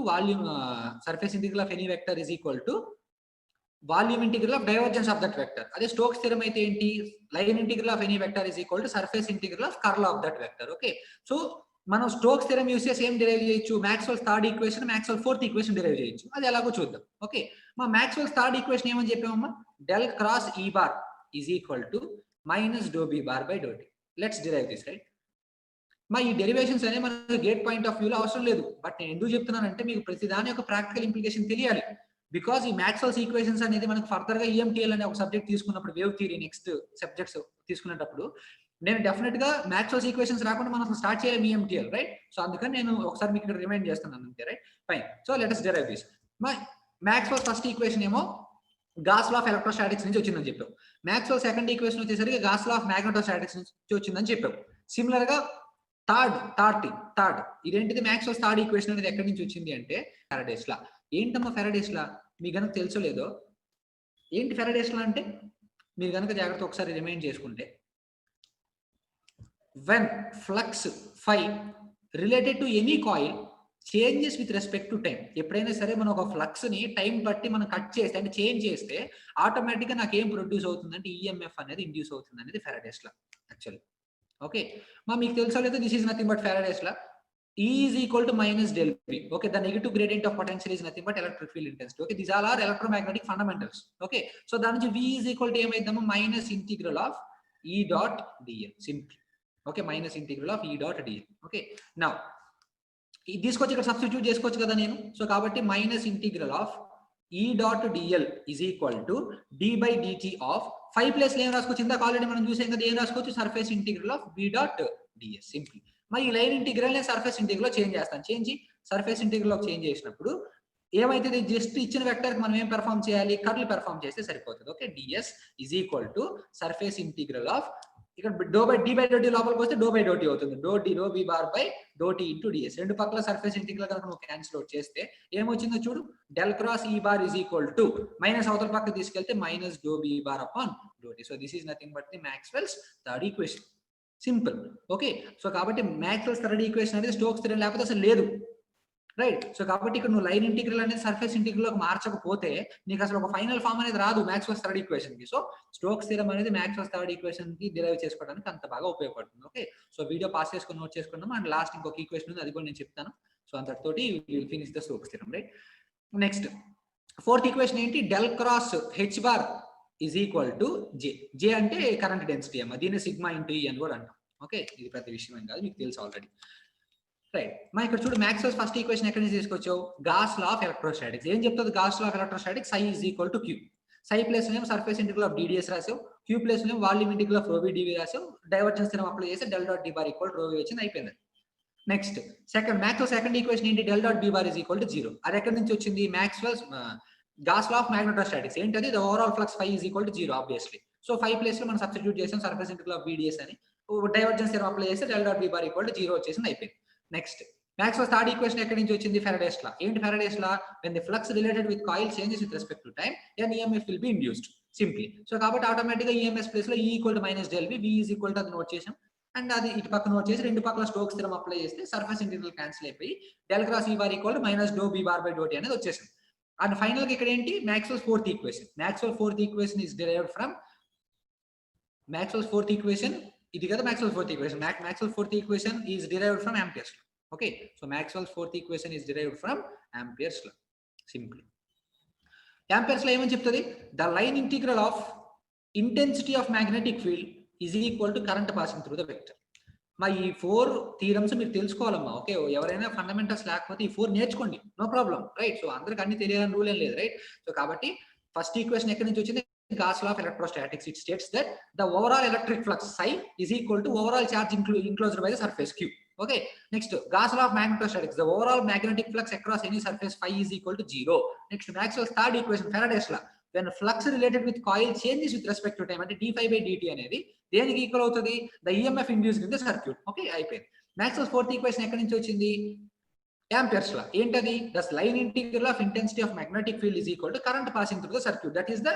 surface integral of any vector is equal to volume integral of divergence of that vector. అదే Stokes theorem అయితే ఏంటి, line integral of any vector is equal to surface integral of curl of that vector. Okay, so మనం Stokes theorem use చేసి ఏం derive చేయొచ్చు, Maxwell third equation, Maxwell fourth equation derive చేయొచ్చు. అది ఎలాగో చూద్దాం. ఓకే, మా మ్యాక్స్వెల్ థర్డ్ ఈక్వేషన్ ఏమని చెప్పామమ్మా, del cross E bar is equal to minus do B bar by do T. Let's derive this, right? మా ఈ డెరివేషన్స్ అనేవి మనకి గేట్ పాయింట్ ఆఫ్ వ్యూలో అవసరం లేదు. బట్ నేను ఎందుకు చెప్తున్నానంటే మీకు ప్రతి దాని యొక్క ప్రాక్టికల్ ఇంప్లికేషన్ తెలియాలి. బికాస్ ఈ మ్యాక్స్వెల్స్ ఈక్వేషన్స్ అనేది మనకు ఫర్దర్ గా ఈఎంటీఎల్ అనే ఒక సబ్జెక్ట్ తీసుకున్నప్పుడు, వేవ్ థియరీ నెక్స్ట్ సబ్జెక్ట్స్ తీసుకునేటప్పుడు నేను డెఫినెట్ గా మ్యాక్స్వెల్స్ ఈక్వేషన్స్ రాకుండా మనం అసలు స్టార్ట్ చేయలేము ఈఎంటీఎల్, రైట్? సో అందుకని నేను ఒకసారి మీకు ఇక్కడ రిమైండ్ చేస్తున్నాను అంతే, right? Fine. So let us derive this. Maxwell first equation ఏమో గాస్ లా ఆఫ్ ఎలక్ట్రోస్టాటిక్స్ నుంచి వచ్చిందని చెప్పాం. మ్యాక్స్వెల్ సెకండ్ ఈక్వేషన్ వచ్చేసరికి గాస్ లా ఆఫ్ మ్యాగ్నెటోస్టాటిక్స్ నుంచి వచ్చిందని చెప్పాం. సిమిలర్ గా థర్డ్ ఇదేంటిది మ్యాక్స్వెల్ థర్డ్ ఈక్వేషన్ అనేది ఎక్కడి నుంచి వచ్చింది అంటే ఫెరడేస్ లా. ఏంటమ్మా ఫెరడేస్ లా? మీకు కనుక తెలుసో లేదో, ఏంటి ఫెరడేస్ లా అంటే మీరు కనుక జాగ్రత్త ఒకసారి రిమైండ్ చేసుకుంటే, when flux phi related to any coil changes with respect to time, ఎప్పుడైనా సరే మనం ఒక ఫ్లక్స్ ని టైం బట్టి మనం కట్ చేస్తే అంటే చేంజ్ చేస్తే ఆటోమేటిక్ గా నాకు ఏం ప్రొడ్యూస్ అవుతుందంటే ఈఎంఎఫ్ అనేది ఇండ్యూస్ అవుతుంది అనేది ఫెరడేస్ లా యాక్చువల్లీ. ఓకే, మీకు తెలుసో లేదో, this is nothing but Faraday's law. E is equal to minus del P. Okay, the negative gradient of potential is nothing but electric field intensity. Okay, these all are electromagnetic fundamentals. Okay, so then V is equal to ఏమైందమ్మా minus integral of E dot dl simply. Okay, minus integral of E dot dl. Okay, now తీసుకొచ్చి ఇక్కడ substitute చేసుకోవచ్చు కదా నేను. So కాబట్టి minus integral of E dot dl is equal to d by dt of 5 place ఏం రాసుకోవచ్చు, ఇందాక already మనం చూసాం కదా, ఏం రాసుకోవచ్చు, surface integral of B dot ds simply. మరి ఈ లైన్ ఇంటిగ్రల్ నేను సర్ఫేస్ ఇంటిగ్రల్ చేంజ్ చేస్తాను. సర్ఫేస్ ఇంటిగ్రల్ చేంజ్ చేసినప్పుడు ఏమైతే జస్ట్ ఇచ్చిన వెక్టర్ మనం ఏం పెర్ఫార్మ్ చేయాలి, కర్ల్ పెర్ఫార్మ్ చేస్తే సరిపోతుంది. Okay, ds is equal to surface integral of, ఇక్కడ do by D by do T లోపలికి వస్తే డో బై డోటీ అవుతుంది, do D do B bar by do T into DS. రెండు పక్కల సర్ఫేస్ ఇంటిగ్రల్ కనుక నువ్వు క్యాన్సిల్ అవుట్ చేస్తే ఏమొచ్చిందో చూడు, del cross E bar is equal to minus అవతల పక్క తీసుకెళ్తే minus do B bar upon do T. So this is nothing but the Maxwell's third equation. Simple. Okay, so కాబట్టి మ్యాక్స్వెల్స్ థర్డ్ ఈక్వేషన్ అనేది Stokes theorem లేకపోతే అసలు లేదు, right? So కాబట్టి ఇక్కడ నువ్వు లైన్ ఇంటిగ్రల్ అనేది సర్ఫేస్ ఇంటిగ్రల్ లోకి మార్చకపోతే నీకు అసలు ఒక ఫైనల్ ఫామ్ అనేది రాదు మ్యాక్స్వెల్స్ థర్డ్ ఈక్వేషన్ కి. సో స్టోక్స్ థియరం అనేది మ్యాక్స్వెల్స్ థర్డ్ ఈక్వేషన్ కి డిరైవ్ చేసుకోవడానికి అంత బాగా ఉపయోగపడుతుంది. ఓకే, సో వీడియో పాస్ చేసుకొని నోట్ చేసుకున్నాం. అండ్ లాస్ట్ ఇంకొక ఈక్వేషన్ ఉంది, అది కూడా నేను చెప్తాను. సో అంతటితోటి will finish the Stokes theorem, right? Next fourth equation ఏంటి, del cross H bar is equal to J. J అంటే కరెంట్ డెన్సిటీ అమ్మ, దీన్ని సిగ్మా ఇంటూ ఈ అని కూడా అంటాం. ఓకే, ఇది పెద్ద విషయం ఏం కాదు, మీకు తెలుసు ఆల్రెడీ, రైట్? మా ఇక్కడ చూడు, మ్యాక్స్వెల్స్ ఫస్ట్ ఈక్వేషన్ ఎక్కడి నుంచి తీసుకొచ్చావు, గాస్ లా ఆఫ్ ఎలక్ట్రోస్టాటిక్స్. ఏం చెప్తుంది Gauss law of electrostatics? Psi is equal to Q. Psi place name surface integral of DDS రాసావు, Q place name volume integral of rho V DV రాసావు, divergence theorem apply చేసి del dot D bar equal rho V వచ్చింది, అయిపోయింది. Next Maxwell second equation ఏంటి, del dot B bar is equal to 0. అది ఎక్కడి నుంచి వచ్చింది, Maxwell's Gauss law of magnetostatics. ఏంటది, the overall flux phi is equal to 0 obviously. So 5 place లో మనం సబ్స్టిట్యూట్ చేసాం సర్ఫేస్ ఇంటిగ్రల్ ఆఫ్ బిడిఎస్ అని, డైవర్జెన్స్ థియరం అప్లై చేస్తే del dot B bar equal to 0 వచ్చేసింది, అయిపోయింది. నెక్స్ట్ మ్యాక్స్వెల్ థర్డ్ ఈక్వేషన్ ఎక్కడి నుంచి వచ్చింది, ఫెరడేస్ లా. ఏంటి Faraday's law, when the flux related with coil changes with respect to time, then EMF will be induced simply. So కాబట్టి automatic గా EMS place లో E equal to minus del B, V is equal to, అది note చేసాం. అండ్ అది ఇటు పక్క note చేసి రెండు పక్కల స్టోక్స్ థియరం అప్లై చేస్తే సర్ఫేస్ ఇంటిగ్రల్ క్యాన్సిల్ అయిపోయి del cross E bar equal to minus do B bar by do T అనేది వచ్చేసింది. అండ్ ఫైనల్ గా ఇక్కడ ఏంటి, Maxwell fourth equation. Maxwell fourth equation is derived from Maxwell fourth equation, ఇది కదా Maxwell fourth equation. Maxwell fourth equation is derived from Ampere's law. Okay, so Maxwell's fourth equation is derived from Ampere's law. Simply, Ampere's law ఏమని చెప్తుంది, the line integral of intensity of magnetic field is equal to current passing through the vector. మా ఈ 4 theorems మీరు తెలుసుకోవాలమ్మా. Okay, ఎవరైనా fundamentals లేకపోతే ఈ 4 నేర్చుకోండి, no problem, right? So అందరికి అన్ని తెలియాలని రూల్ ఏం లేదు, రైట్? సో కాబట్టి ఫస్ట్ ఈక్వేషన్ ఎక్కడి నుంచి వచ్చింది, gas law of electrostatics. It states that the overall electric flux psi is equal to overall charge enclosed by the surface q. Okay, next Gauss law of magnetostatics, the overall magnetic flux across any surface phi is equal to 0. Next Maxwell's third equation, Faraday's law, when flux related with coil changes with respect to time, అంటే d phi by dt అనేది దేనికి equal అవుతుంది, the EMF induced in the circuit. Okay, అయిపోయింది. Maxwell's fourth equation ఎక్కడి నుంచి వచ్చింది, Ampere's law. ఏంటది, the line integral of intensity of magnetic field is equal to current passing through the circuit. That is the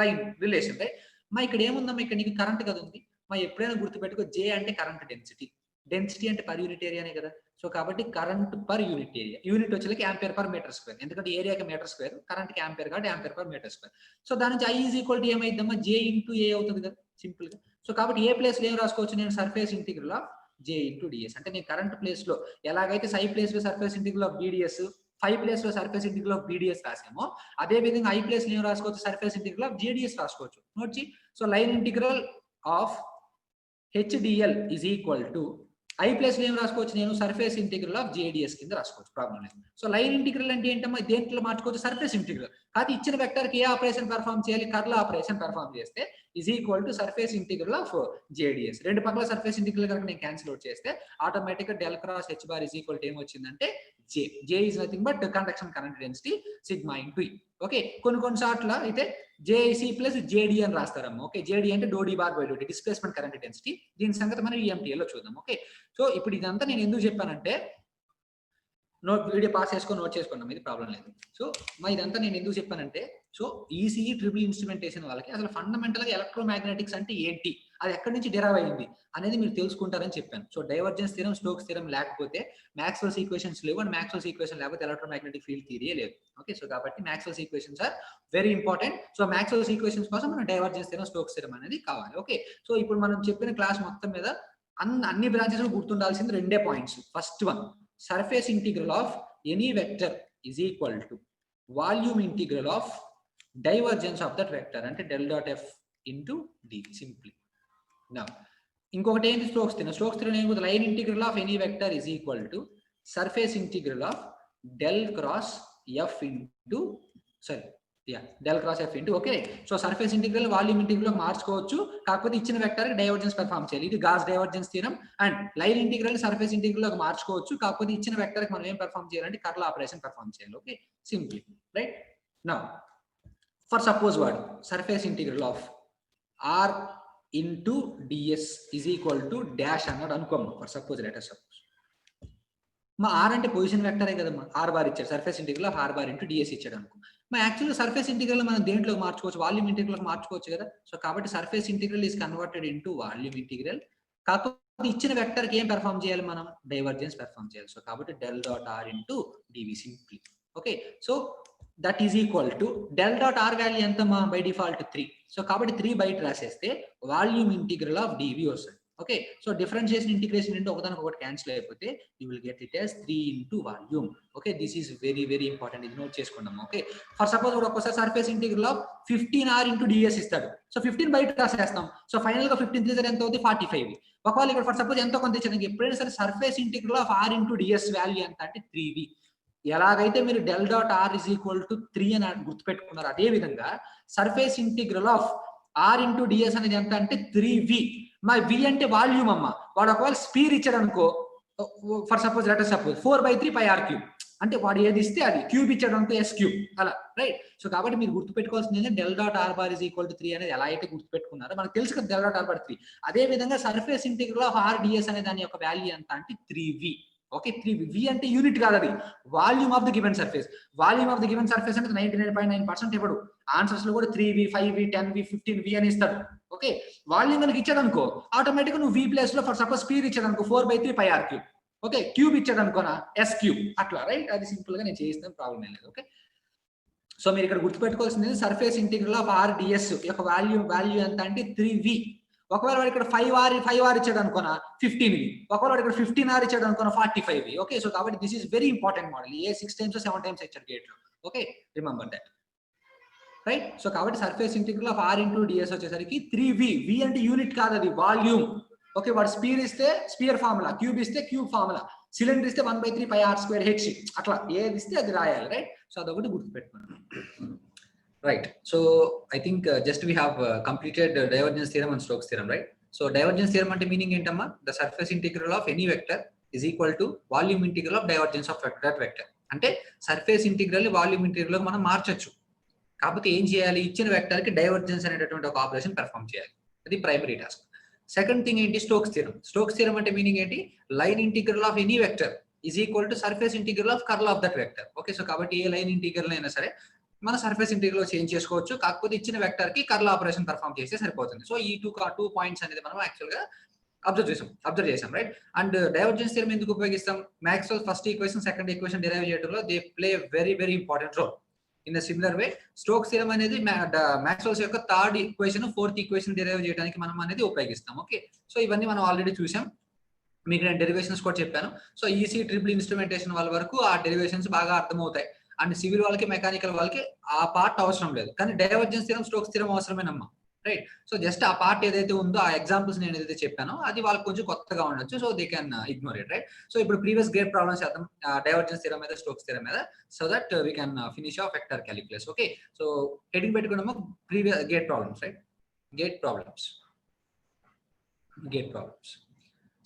line relation, right? మా ఇక్కడ ఏముందమ్మా, ఇక్కడ నీకు కరెంట్ కదా ఉంది. మా ఎప్పుడైనా గుర్తుపెట్టుకో, J అంటే కరెంట్ డెన్సిటీ, డెన్సిటీ అంటే పర్ యూనిట్ ఏరియానే కదా. సో కాబట్టి current per unit area, unit వచ్చేకి ఆంపియర్ పర్ మీటర్ స్క్వేర్, ఎందుకంటే ఏరియాకి మీటర్ స్క్వేర్, కరెంట్ కి ఆంపియర్ కాబట్టి ampere per metre square. So దాని నుంచి I ఈజ్ ఈక్వల్ టు ఏమైందమ్మా, J ఇంటూ A అవుతుంది కదా, సింపుల్ గా. సో కాబట్టి ఏ ప్లేస్ లో ఏం రాసుకోవచ్చు, నేను surface integral of J into DS. అంటే నేను కరెంట్ ప్లేస్ లో ఎలాగైతే సై ప్లేస్ లో surface integral of BDS, 5 place లో సర్ఫేస్ ఇంటిగ్రల్ ఆఫ్ BDS రాసామో, అదే విధంగా I ప్లేస్ లో ఏం రాసుకోవచ్చు, సర్ఫేస్ ఇంటిగ్రల్ ఆఫ్ JDS రాసుకోవచ్చు. నోట్ చేయి. So line integral of HDL is equal to I plus ఏం రాసుకోవచ్చు నేను సర్ఫేస్ ఇంటిగ్రల్ ఆఫ్ జేడిఎస్ కింద రాసుకోవచ్చు, ప్రాబ్లం లేదు. సో లైన్ ఇంటిగ్రల్ అంటే ఏంటమ్మా, దేంట్లో మార్చుకోవచ్చు, సర్ఫేస్ ఇంటిగ్రల్. కాదు ఇచ్చిన వెక్టర్ కి ఏ ఆపరేషన్ పెర్ఫార్మ్ చేయాలి, కర్ల్ ఆపరేషన్ పెర్ఫార్మ్ చేస్తే is equal to surface integral of JDS. రెండు పక్కల సర్ఫేస్ ఇంటిగ్రల్ కనుక నేను క్యాన్సిల్ అవుట్ చేస్తే ఆటోమేటిక్ గా del cross H bar is equal to ఏమొచ్చిందంటే J. J is nothing but conduction current density sigma into E. Okay, కొన్ని సార్లు అయితే జేసీ ప్లస్ జేడి అని రాస్తారమ్మా. ఓకే, జేడి అంటే do D bar by do D, displacement current density. దీని సంగతి మనం ఈఎంటీఏ లో చూద్దాం. ఓకే, సో ఇప్పుడు ఇదంతా నేను ఎందుకు చెప్పానంటే, వీడియో పాస్ చేసుకొని నోట్ చేసుకున్నాం, ఇది ప్రాబ్లం లేదు. సో ఇదంతా నేను ఎందుకు చెప్పానంటే, సో ఈసీఈ ట్రిపుల్ ఇన్స్ట్రుమెంటేషన్ వాళ్ళకి అసలు ఫండమెంటల్ గా ఎలక్ట్రోమాగ్నెటిక్స్ అంటే ఏంటి, అది ఎక్కడి నుంచి డెరైవ్ అయింది అనేది మీరు తెలుసుకుంటారని చెప్పాను. So divergence theorem, Stokes theorem లేకపోతే మాక్స్వెల్స్ ఈక్వేషన్స్ లేవు, అండ్ మాక్స్వెల్స్ ఈక్వేషన్ లేకపోతే ఎలక్ట్రోమాగ్నెటిక్ ఫీల్డ్ థియరీ లేదు. ఓకే, సో కాబట్టి Maxwell's equations are very important. So Maxwell's equations కోసం మనం డైవర్జెన్స్ థియరం, స్టోక్స్ థియరం అనేది కావాలి. ఓకే, సో ఇప్పుడు మనం చెప్పిన క్లాస్ మొత్తం మీద అన్ని బ్రాంచెస్ గుర్తుండాల్సింది రెండే points. First one, surface integral of any vector is equal to volume integral of divergence of that vector, అంటే del dot F into D simply. నా ఇంకొకటి ఏంటి, స్టోక్స్ థియరం. స్టోక్స్ థియరం ఏం, line integral of any vector is equal to surface integral of del cross F into del cross F into. Okay, so surface integral volume integral మార్చుకోవచ్చు, కాకపోతే ఇచ్చిన vector divergence perform చేయాలి, ఇది gas divergence theorem. And line integral surface integral మార్చుకోవచ్చు, కాకపోతే ఇచ్చిన vector మనం ఏం పెర్ఫార్మ్ చేయాలంటే కర్ల్ ఆపరేషన్ పెర్ఫార్మ్ చేయాలి. Okay, simply right. Now for suppose వాడు surface integral of R into DS is equal to dash అన్నాడు అనుకోమ్మా. ఫర్ సపోజ్ లెటర్ సపోజ్ మా ఆర్ అంటే పొజిషన్ వెక్టరే కదమ్మా, ఆర్ బార్ ఇచ్చాడు, surface integral of R bar into DS ఇచ్చాడు అనుకో. మా యాక్చువల్గా సర్ఫేస్ ఇంటిగ్రల్ మనం దేంట్లో మార్చుకోవచ్చు, వాల్యూమ్ ఇంటిగ్రల్ మార్చుకోవచ్చు కదా. సో కాబట్టి surface integral is converted into volume integral, కాకపోతే ఇచ్చిన వెక్టర్ కి ఏం పెర్ఫార్మ్ చేయాలి మనం, డైవర్జెన్స్ పెర్ఫార్మ్ చేయాలి. సో కాబట్టి del dot R into DV simply. Okay, so that is equal to del dot R value ఎంత మా బై డిఫాల్ట్ 3. సో కాబట్టి 3 బయట రాసేస్తే వాల్యూమ్ ఇంటిగ్రల్ ఆఫ్ డివి వస్తుంది. ఓకే, సో డిఫరెన్షియేషన్ ఇంటిగ్రేషన్ అంటే ఒకదానికి ఒకటి క్యాన్సిల్ అయిపోతే you will get it as 3 into volume. Okay, this is very very important, ఇది నోట్ చేసుకుందాం. ఓకే, ఫర్ సపోజ్ కూడా ఒక్కసారి surface integral of 15r into DS ఇస్తాడు. సో 15 బయట రాసేస్తాం. సో ఫైనల్ గా 15 3 ఎంత అవుతుంది, 45. ఒకవేళ ఇక్కడ ఫర్ సపోజ్ ఎంతో కొంత ఇచ్చాను, ఎప్పుడైనా సరే surface integral of R into DS value ఎంత అంటే 3v. ఎలాగైతే మీరు del dot R is equal to 3 అని గుర్తుపెట్టుకున్నారు, అదే విధంగా surface integral of R into DS అనేది ఎంత అంటే 3v. మా వి అంటే వాల్యూమ్ అమ్మ. వాడు ఒకవేళ స్పీర్ ఇచ్చాడు అనుకో, for suppose letter suppose 4/3 pi are cube, అంటే వాడు ఏది ఇస్తే అది, క్యూబ్ ఇచ్చాడు అనుకో ఎస్ క్యూబ్, అలా రైట్. సో కాబట్టి మీరు గుర్తుపెట్టుకోవాల్సింది del dot R bar is equal to 3 అనేది ఎలా అయితే గుర్తుపెట్టుకున్నారో మనకు తెలుసు కదా, డెల్ డాట్ ఆర్ బార్ 3. అదే విధంగా surface integral of R DS అనే దాని యొక్క వాల్యూ ఎంత అంటే 3v. ఓకే, 3v అంటే యూనిట్ కాదు, అది volume of the given surface. Volume of the given surface అంటే 99.9% ఇవ్వడు, ఆన్సర్స్ లో కూడా 3v 5v 10v 15v అని ఇస్తాడు. ఓకే, వాల్యూమ్ కనుక ఇచ్చాడు అనుకో ఆటోమేటిక్ నువ్వు v ప్లేస్ లో ఫర్ సపోజ్ స్పీర్ ఇచ్చాడు అనుకో 4/3 pi are cube. Okay, cube ఇచ్చాడు అనుకోనా ఎస్ క్యూబ్, అట్లా రైట్. అది సింపుల్ గా నేను చేస్తాను, ప్రాబ్లం ఏం లేదు. ఓకే, సో మీరు ఇక్కడ గుర్తుపెట్టుకోవాల్సింది surface integral of R DS యొక్క వాల్యూ ఎంత అంటే 3v. ఒకవేళ వాడు ఇక్కడ 5r ఇచ్చాడు అనుకోనా 15v. ఒకవేళ వాడు ఇక్కడ 15r ఇచ్చాడు అనుకోనా 45v. ఓకే, సో కాబట్టి this is very important model. A 6 times 7 times ఇచ్చాడు గేట్ లో. Okay, remember that right. So కాబట్టి surface integral of R into DS వచ్చేసరికి 3v. v అంటే యూనిట్ కాదు, అది వాల్యూమ్. ఓకే, వాడు స్పీర్ ఇస్తే స్పియర్ ఫార్ములా, క్యూబ్ ఇస్తే క్యూబ్ ఫార్ములా, సిలిండర్ ఇస్తే 1/3 పై ఆర్ స్క్వేర్ హెచ్, అట్లా ఏది ఇస్తే అది రాయాలి రైట్. సో అదొకటి గుర్తుపెట్టుకున్నాను. Right. So I think just we have completed divergence theorem and Stokes theorem, right? So divergence theorem ante meaning entamma, the surface integral of any vector is equal to volume integral of divergence of that vector. Ante surface integral volume integral మనం మార్చొచ్చు, కాకపోతే ఏం చేయాలి, ఇచ్చిన vector కి divergence అనేటటువంటి ఒక operation perform చేయాలి, అది ప్రైమరీ టాస్క్. సెకండ్ థింగ్ ఏంటి, స్టోక్స్ థియరం. స్టోక్స్ థియరం అంటే మీనింగ్ ఏంటి, line integral of any vector is equal to surface integral of curl of that vector. Okay, so కాబట్టి ఏ లైన్ ఇంటిగ్రల్ అయినా సరే మన సర్ఫేస్ ఇంటిగ్రల్ చేంజ్ చేసుకోవచ్చు, కాకపోతే ఇచ్చిన వెక్టర్ కి కర్ల్ ఆపరేషన్ పెర్ఫార్మ్ చేస్తే సరిపోతుంది. సో ఈ టూ పాయింట్స్ అనేది మనం యాక్చువల్ గా అబ్జర్వ్ చేసాం రైట్. అండ్ డైవర్జెన్స్ థియరం ఎందుకు ఉపయోగిస్తాం, Maxwell first equation second equation derive చేయడంలో they play very very important role. In the similar way Stokes theorem అనేది మాక్స్వెల్స్ యొక్క third equation fourth equation derive చేయడానికి మనం అనేది ఉపయోగిస్తాం. ఓకే, సో ఇవన్నీ మనం ఆల్రెడీ చూసాం, మీకు నేను డెరివేషన్స్ కూడా చెప్పాను. సో ఈసీ ట్రిపుల్ ఇన్స్ట్రుమెంటేషన్ వాళ్ళ వరకు ఆ డెరివేషన్స్ బాగా అర్థమవుతాయి, అండ్ సివిల్ వాళ్ళకి మెకానికల్ వాళ్ళకి ఆ పార్ట్ అవసరం లేదు. కానీ డైవర్జెన్స్ థియరం స్టోక్స్ థియరం అవసరమేనమ్మా రైట్. సో జస్ట్ ఆ పార్ట్ ఏదైతే ఉందో ఆ ఎగ్జాంపుల్స్ నేను ఏదైతే చెప్పానో అది వాళ్ళకి కొంచెం కొత్తగా ఉండొచ్చు. So they can ignore it, right. So ఇప్పుడు ప్రీవియస్ గేట్ ప్రాబ్లమ్స్ చేద్దాం డైవర్జెన్స్ థియరం మీద, స్టోక్స్ థియరం మీద, so that we can finish off vector calculus. Okay. So heading పెట్టుకున్నాము previous GATE problems, right. GATE problems.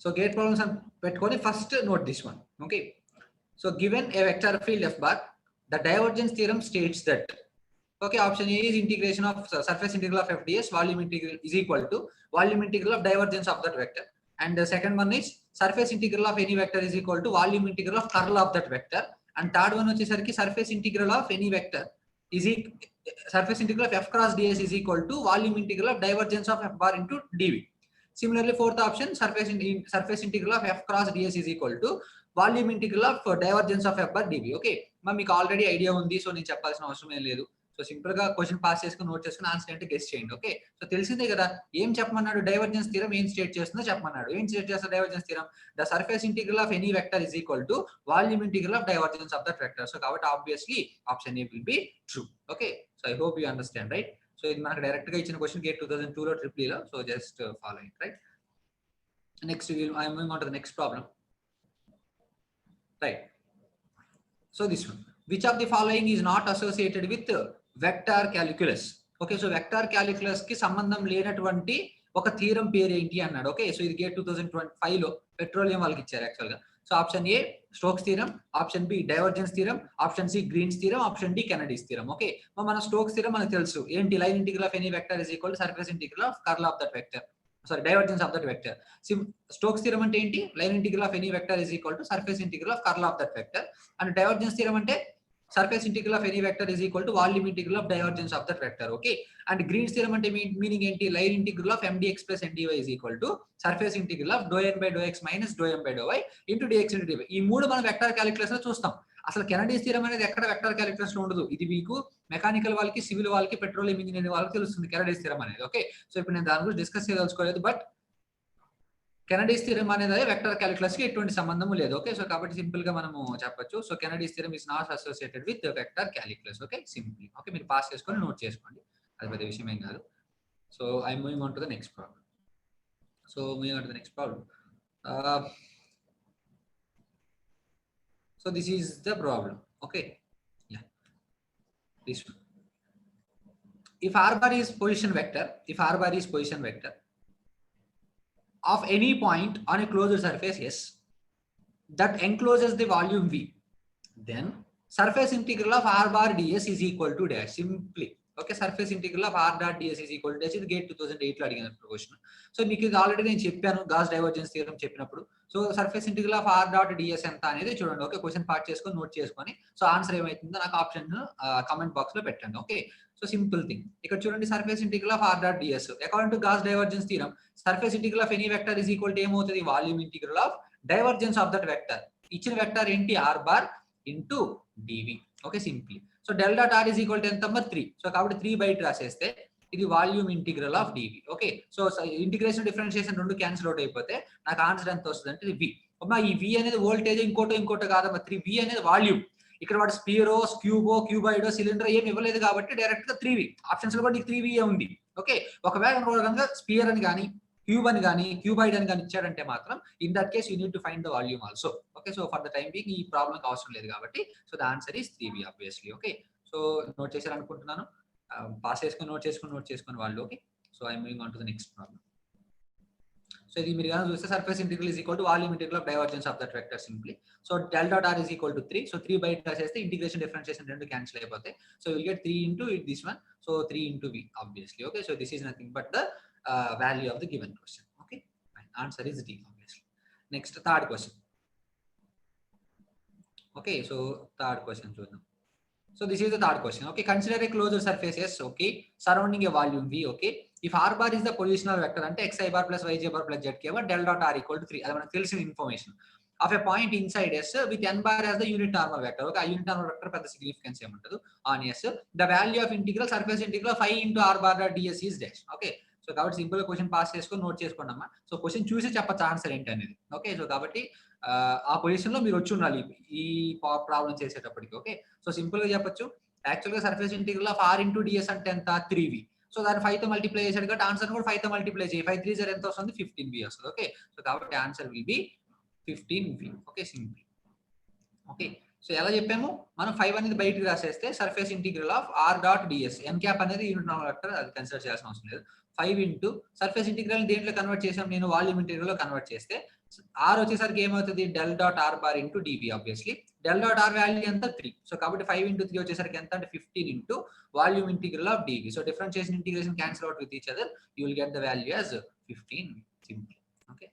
So GATE problems అని పెట్టుకొని first note this one. Okay. So given a vector field F bar, the divergence theorem states that, okay, option A is integration of surface integral of f ds volume integral is equal to volume integral of divergence of that vector, and the second one is surface integral of any vector is equal to volume integral of curl of that vector, and third one వచ్చేసరికి surface integral of any vector is surface integral of f cross ds is equal to volume integral of divergence of f bar into dv. Similarly, fourth option, surface integral of f cross ds is equal to volume integral of divergence of f bar dv. Okay, మరి మీకు already idea ఉంది, so నేను చెప్పాల్సిన అవసరం ఏం లేదు. So simple గా question pass చేసుకుని నోట్ చేసుకుని ఆన్సర్ అంటే గెస్ చేయండి. ఓకే, సో తెలిసిందే కదా ఏం చెప్పమన్నాడు, డైవర్జెన్స్ థియరం ఏం స్టేట్ చేస్తుందో చెప్పమన్నాడు. ఏం స్టేట్ చేస్తుంది divergence theorem? The surface integral of any vector is equal to volume integral of divergence of that vector. So కాబట్టి obviously option A will be true. Okay, so I hope you understand, right. So ఇది మనకు direct గా ఇచ్చిన question gate 2002 లో triple లో. So just follow it, right. Next, I am moving on to the next problem. Right. So this one, which of the following is not associated with vector calculus? Okay, so vector calculus ki sambandham lenatuvanti oka theorem పేరు ఏంటి అన్నాడు. Okay, so ఇది gate 2025 లో petroleum వాళ్ళకి ఇచ్చారు actual గా. So option A Stokes theorem, option B divergence theorem, option C Green's theorem, option D Kennedy's theorem. Okay, మన Stokes theorem మనకు తెలుసు ఏంటి, line integral of any vector is equal to surface integral of curl of that vector. Sorry, divergence of that vector. Stokes theorem ante enti, line integral of any vector is equal to surface integral of curl of that vector, and divergence theorem ante surface integral of any vector is equal to volume integral of divergence of that vector. Okay, and Green's theorem ante meaning enti, line integral of mdx plus ndy is equal to surface integral of dou n by dou x minus dou m by dou y into dx into dy. ఈ మూడు మనం vector calculus లో చూస్తాం. అసలు Kennedy's theorem అనేది ఎక్కడ vector calculus లో ఉండదు. ఇది మీకు మెకానికల్ వాళ్ళకి, సివిల్ వాళ్ళకి, పెట్రోలియం ఇంజనీరింగ్ వాళ్ళకి తెలుస్తుంది కెనడీస్ థియరం అనేది. ఓకే, సో ఇప్పుడు నేను దాని గురించి డిస్కస్ చేయదలుచుకోలేదు, బట్ కెనడీస్ థియరం అనేది వెక్టర్ క్యాలిక్యులస్ కి ఎటువంటి సంబంధం లేదు. ఓకే, సో కాబట్టి సింపుల్ గా మనము చెప్పొచ్చు, so Kennedy's theorem is not associated with vector calculus. Okay, simply. Okay, మీరు పాస్ చేసుకొని నోట్ చేసుకోండి, అది పెద్ద విషయం ఏం కాదు. So I moving on to the next problem. So moving on to the next problem. So this is the problem. Okay, yeah, this one. If r bar is position vector, of any point on a closed surface S that encloses the volume V, then surface integral of r bar ds is equal to dash. Simply, okay, surface integral of r dot ds is equal to dash. ఇది gate 2008 లో అడిగిన question. So మీకు ఇది already నేను చెప్పాను gas divergence theorem చెప్పినప్పుడు. So surface integral of r dot ds ఎంత అనేది చూడండి. ఓకే, క్వశ్చన్ పార్ట్ చేసుకొని నోట్ చేసుకొని, సో ఆన్సర్ ఏమైతుందో నాకు ఆప్షన్ కామెంట్ బాక్స్ లో పెట్టండి. ఓకే, సో సింపుల్ థింగ్ ఇక్కడ చూడండి, surface integral of r dot ds according to Gauss divergence theorem, surface integral of any vector is equal to ఏమవుతుంది, volume integral of divergence of that vector. ఇచ్చిన vector ఏంటి, r bar into dv. Okay, simply. So del dot r is equal to ఎంత, 3. So కాబట్టి 3 బయట రాసేస్తే ఇది volume integral of dv. Okay, so integration differentiation రెండు cancel out అయిపోతే నాకు ఆన్సర్ ఎంత వస్తుంది అంటే v. అమ్మా ఈ v అనేది వోల్టేజ్, ఇంకోటో కాదమ్మా, 3v అనేది వాల్యూమ్. ఇక్కడ వాడు స్పియరో, క్యూబో, క్యూబాయిడో, సిలిండర్ ఏమి ఇవ్వలేదు కాబట్టి డైరెక్ట్ గా 3v ఆప్షన్స్ లో కూడా నీకు 3v ఉంది. ఓకే, ఒకవేళ కనుక స్పియర్ అని కానీ, క్యూబ్ అని కానీ, క్యూబాయిడ్ అని కానీ ఇచ్చాడంటే మాత్రం in that case you need to find the volume also. Okay, so for the time being ఈ ప్రాబ్లం అవసరం లేదు కాబట్టి, so the answer is 3v obviously. Okay, so note చేశారనుకుంటున్నాను, పాస్ చేసుకొని నోట్ చేసుకొని వాళ్ళు. Okay, so I moving on to the next problem. So ఇది మీరు కానీ చూస్తే surface integral is equal to volume integral of divergence of that vector simply. So del dot r is equal to 3. So 3 బయట రాసేస్తే integration differentiation రెండు cancel అయిపోతాయి. So will get 3 into this one, so 3 into v obviously. Okay, so this is nothing but the value of the given question. Okay, answer is d obviously. Next third question. Okay, so third question చూద్దాం. So this is the third question. Okay, consider a closed surface S, okay, surrounding a volume V. Okay, if r bar is the positional vector ante xi bar plus yj bar plus zk bar del dot r equal to 3. అది మనకు తెలిసిన information of a point inside S with n bar as the unit normal vector. Okay, a unit normal vector పెద్ద significance ఏమంటదు on S. The value of integral surface integral phi into r bar dot ds is dash. Okay, so కాబట్టి simple question pass చేసుకొని note చేసుకోండి అమ్మా. So question చూసి చెప్పచ్చు answer ఏంటి అనేది. Okay, so కాబట్టి ఆ పొజిషన్ లో మీరు వచ్చి ఉండాలి ఈ ప్రాబ్లం చేసేటప్పటికి. ఓకే, సో సింపుల్ గా చెప్పొచ్చు, యాక్చువల్ గా surface integral of r into ds అంటే ఎంత, 3v. సో దాన్ని 5 తో మల్టిప్లై చేశాడు కాబట్టి ఆన్సర్ కూడా 5 తో మల్టిప్లై చేయి. 5 3 ఎంత వస్తుంది? 15b వస్తుంది. ఓకే, సో కాబట్టి answer will be 15b. Okay, simple. Okay, so ఎలా చెప్పాము, మనం 5 అనేది బయటికి రాసేస్తే surface integral of r dot ds, n cap అనేది యూనిట్ నార్మల్ వెక్టర్, అది కన్సిడర్ చేయాల్సిన అవసరం లేదు. 5 ఇంటూ సర్ఫేస్ ఇంటిగ్రల్ దేంట్లో కన్వర్ట్ చేసాం, నేను వాల్యూమ్ ఇంటిగ్రల్ లో కన్వర్ట్ చేస్తే r వచ్చేసరికి ఏమవుతుంది, del dot r bar into dv. Obviously del dot r value ఎంత 3, సో కాబట్టి 5 ఇంటూ 3 వచ్చేసరికి ఎంత అంటే 15 into volume integral of dv. So differentiation integration cancel out with each other, you will get the value as 15. Simple. Okay,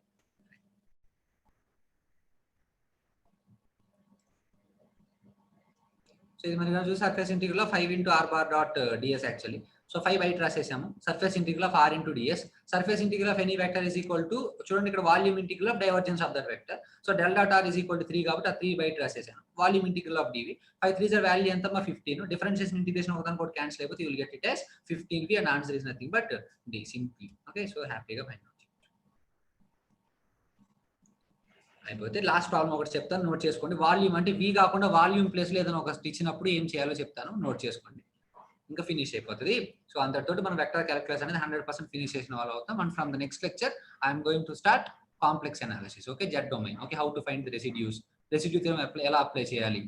so ఇది మనకి చూసి surface integral of 5 into r bar dot ds actually. So 5 బయట రాసేసాము. Surface integral of r into ds, surface integral of any vector is equal to, చూడండి ఇక్కడ volume integral of divergence of that vector. So del dot r is equal to 3 కాబట్టి ఆ 3 బయట రాసేసాను. Volume integral of dv, 5 3 జర్ value ఎంత 15. Differentiation integration ఒకదాని కూడా క్యాన్సిల్ అయిపోతే you will get it as 15v and answer is nothing but d. Simple. Okay, so హ్యాపీగా ఫైండ్ అవుట్ అయిపోతే లాస్ట్ ప్రాబ్లం ఒకటి చెప్తాను, నోట్ చేసుకోండి. వాల్యూమ్ అంటే v కాకుండా వాల్యూమ్ ప్లేస్ లో ఏదైనా ఒక ఇచ్చినప్పుడు ఏం చేయాలో చెప్తాను, నోట్ చేసుకోండి. ఇంకా ఫినిష్ అయిపోతుంది. సో అంతటితోటి మనం వెక్టర్ క్యాలిక్యులస్ అనేది 100% ఫినిష్ చేసిన వాళ్ళు అవుతాం. And from the next lecture I'm going to start complex analysis. Okay, Z domain. Okay, how to find the residues, residue theorem ఎలా అప్లై చేయాలి,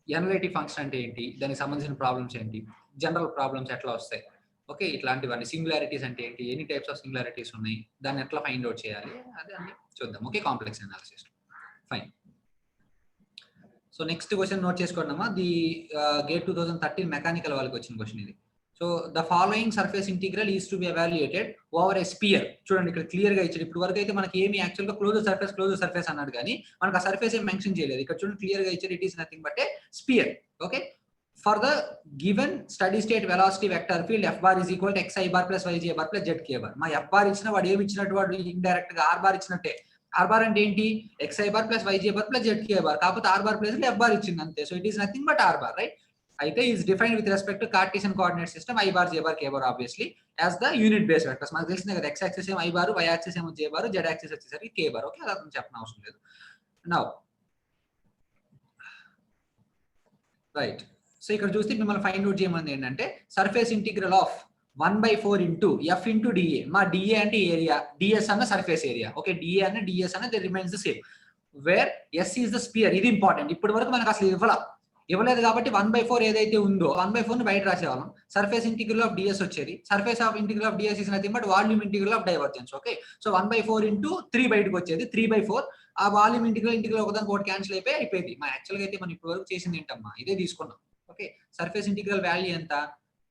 ఎనలిటిక్ ఫంక్షన్ అంటే ఏంటి, దానికి సంబంధించిన ప్రాబ్లమ్స్ ఏంటి, జనరల్ ప్రాబ్లమ్స్ ఎట్లా వస్తాయి, ఓకే ఇట్లాంటివన్నీ, సింగులారిటీస్ అంటే ఏంటి, ఎన్ని టైప్స్ ఆఫ్ సింగులారిటీస్ ఉన్నాయి, దాన్ని ఎట్లా ఫైండ్ అవుట్ చేయాలి, అదే అన్ని చూద్దాం. Okay, complex analysis. Fine. So next question note చేసుకోండమ్మా. ది గేట్ 2013 మెకానికల్ వాళ్ళకి వచ్చిన క్వశ్చన్ ఇది. So the following surface integral is to be evaluated over a sphere. చూడండి ఇక్కడ క్లియర్ గా ఇచ్చాడు. ఇప్పుడు వరకు అయితే మనకి ఏమి యాక్చువల్ గా క్లోజ్ సర్ఫేస్ అన్నాడు కానీ మనకు ఆ సర్ఫేస్ ఏం మెన్షన్ చేయలేదు. ఇక్కడ చూడండి క్లియర్ గా ఇచ్చాడు, it is nothing but A spear. Okay, for the given steady state velocity vector field f bar is equal to xi bar plus yj bar plus zk bar. మా f bar ఇచ్చిన వాడు ఏమి ఇచ్చినట్టు, వాడు indirect గా r bar ఇచ్చినట్టే. r bar అంటే ఏంటి, xi bar plus yj bar plus zk bar, కాకపోతే r బార్ ప్లేస్ లో f బార్ ఇచ్చింది అంతే. So it is nothing but r bar, right. అయితే is defined with respect to Cartesian coordinate system i bar j bar k bar obviously as the unit base vectors. మనకు తెలిసిందే కదా, x axis ఏమో i bar, y axis ఏమో j bar, z axis వచ్చేసరికి k bar. Okay, అలా చెప్పిన అవసరం లేదు. నౌ రైట్, సో ఇక్కడ చూస్తే మిమ్మల్ని ఫైండ్ అవుట్ చేయమంది ఏంటంటే surface integral of 1/4 into f into dA. మా dA అంటే ఏరియా, ds అన్న సర్ఫేస్ ఏరియా. ఓకే, dA అన్న ds అన్న they remains the same, where s is the sphere. ఇది ఇంపార్టెంట్. ఇప్పటి వరకు మనకు అసలు ఇవ్వలేదు కాబట్టి 1/4 ఏదైతే ఉందో 1/4 ని బయట రాసేవాళ్ళం. సర్ఫేస్ ఇంటిగ్రల్ ఆఫ్ ds వచ్చేది. Surface of integral of ds is nothing but volume integral of divergence. Okay, so 1/4 into 3 బయటకు వచ్చేది. 3/4 ఆ వాల్యూమ్ ఇంటిగ్రల్ ఒకదానికి ఒకటి క్యాన్సిల్ అయిపోయింది. మా యాక్చువల్ గా అయితే మనం ఇప్పటి వరకు చేసింది ఏంటమ్మా, ఇదే తీసుకున్నాం. ఓకే, సర్ఫేస్ ఇంటిగ్రల్ వాల్యూ ఎంత,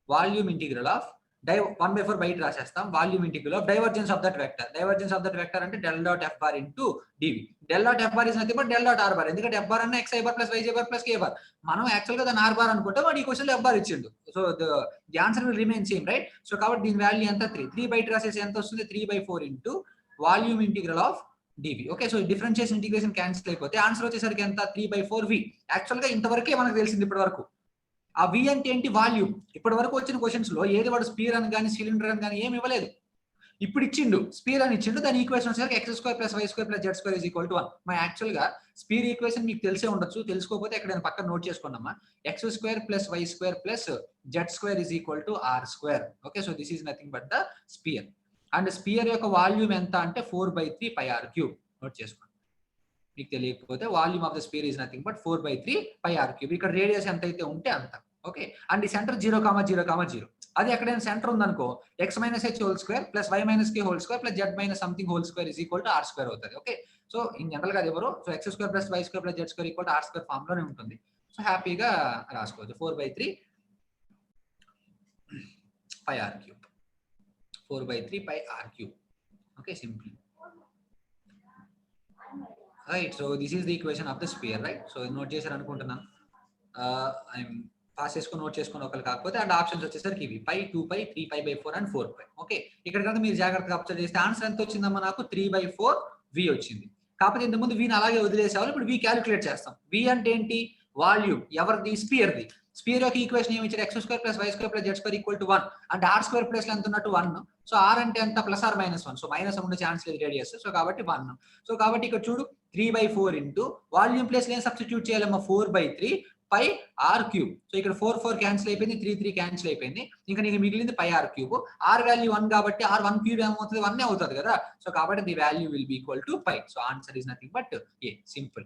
వాల్యూమ్ ఇంటిగ్రల్ ఆఫ్ 1/4 బయట రాసేస్తాం, volume integral of divergence of that vector. Divergence of that vector అంటే del dot f bar into dv. Del dot f bar is nothing but del dot r bar. ఎందుకంటే f bar అన్న xi bar plus yj bar plus k bar. మనం actual గా దాన్ని r bar అనుకుంటే వాడు ఈ question లో f bar ఇచ్చిండు. So the answer will remain same, right. So కాబట్టి దీని వాల్యూ ఎంత, 3 బయట రాసేసి ఎంత వస్తుంది, 3/4 into volume integral of dv. Okay, so differentiation integration cancel అయిపోతే ఆన్సర్ వచ్చేసరికి ఎంత, 3/4v. యాక్చువల్ గా ఇంతవరకే మనకు తెలిసింది ఇప్పటి వరకు. ఆ v అంటే ఏంటి, వాల్యూమ్. ఇప్పటి వరకు వచ్చిన క్వశ్చన్స్ లో ఏది వాడు స్పియర్ అని కానీ సిలిండర్ అని కానీ ఏమి ఇవ్వలేదు. ఇప్పుడు ఇచ్చిండు, స్పియర్ అని ఇచ్చిండు. దాని ఈక్వేషన్ వచ్చేసరికి x² + y² + z² = 1. మా యాక్చువల్ గా స్పియర్ ఈక్వేషన్ మీకు తెలిసే ఉండొచ్చు, తెలుసుకోకపోతే ఇక్కడ నేను పక్కన నోట్ చేసుకోండమ్మా. x² + y² + z² = r². Okay, so this is nothing but the sphere. And sphere యొక్క వాల్యూమ్ ఎంత అంటే 4/3 πr3. నోట్ చేసుకోండి, మీకు తెలియకపోతే volume of the sphere is nothing but 4/3 πr3. ఇక్కడ రేడియస్ ఎంత అయితే ఉంటే అంత. ఓకే, అండ్ ఈ సెంటర్ 0,0,0. అది ఎక్కడైనా సెంటర్ ఉందనుకో x - h² + y - k² + z - something whole square = r² అవుతుంది. ఓకే, సో ఇన్ జనరల్ గా అది ఎవరు, so x² + y² + z² = r² form లోనే ఉంటుంది. సో హ్యాపీగా రాసుకోవచ్చు 4/3 πr3. 4/3 πr3. Okay, simple. Right, so this is the equation of the spear, right. So note చేశారు అనుకుంటున్నాను. ఐఎమ్ పాస్ చేసుకొని నోట్ చేసుకుని ఒకరు కాకపోతే అండ్ ఆప్షన్స్ వచ్చేసరికి ఇవి π, 2π, 3π/4 అండ్ 4π. ఓకే, ఇక్కడ కనుక మీరు జాగ్రత్తగా అబ్జర్వ్ చేస్తే ఆన్సర్ ఎంత వచ్చిందమ్మా, నాకు 3/4v వచ్చింది. కాకపోతే ఇంతకుముందు వీని అలాగే వదిలేసేవాళ్ళు, ఇప్పుడు v క్యాలిక్యులేట్ చేస్తాం. v అంటే ఏంటి, వాల్యూమ్. ఎవరిది, స్పియర్ది. స్పియర్ యొక్క ఈక్వేషన్ ఏమి ఇచ్చారు, x² + y² + z² = 1. అంటే r² ప్లేస్ లో ఎంత ఉన్నట్టు 1. సో r అంటే ఎంత, +or-1. సో మైనస్ ఉండే ఛాన్స్ లేదు రేడియస్. సో కాబట్టి 1. సో కాబట్టి ఇక్కడ చూడు 3/4 ఇంటూ వాల్యూమ్ ప్లేస్ లో ఏం సబ్స్టిట్యూట్ చేయాలమ్మా, 4/3 పై ఆర్ క్యూబ్. సో ఇక్కడ 4 క్యాన్సిల్ అయిపోయింది, 3 క్యాన్సిల్ అయిపోయింది. ఇంకా నీకు మిగిలింది పై ఆర్ క్యూబ్. ఆర్ వాల్యూ 1 కాబట్టి ఆర్ 1 క్యూబ్ ఏమవుతుంది, 1 అవుతుంది కదా. సో కాబట్టి the value will be equal to pi. So answer is nothing but A, simple.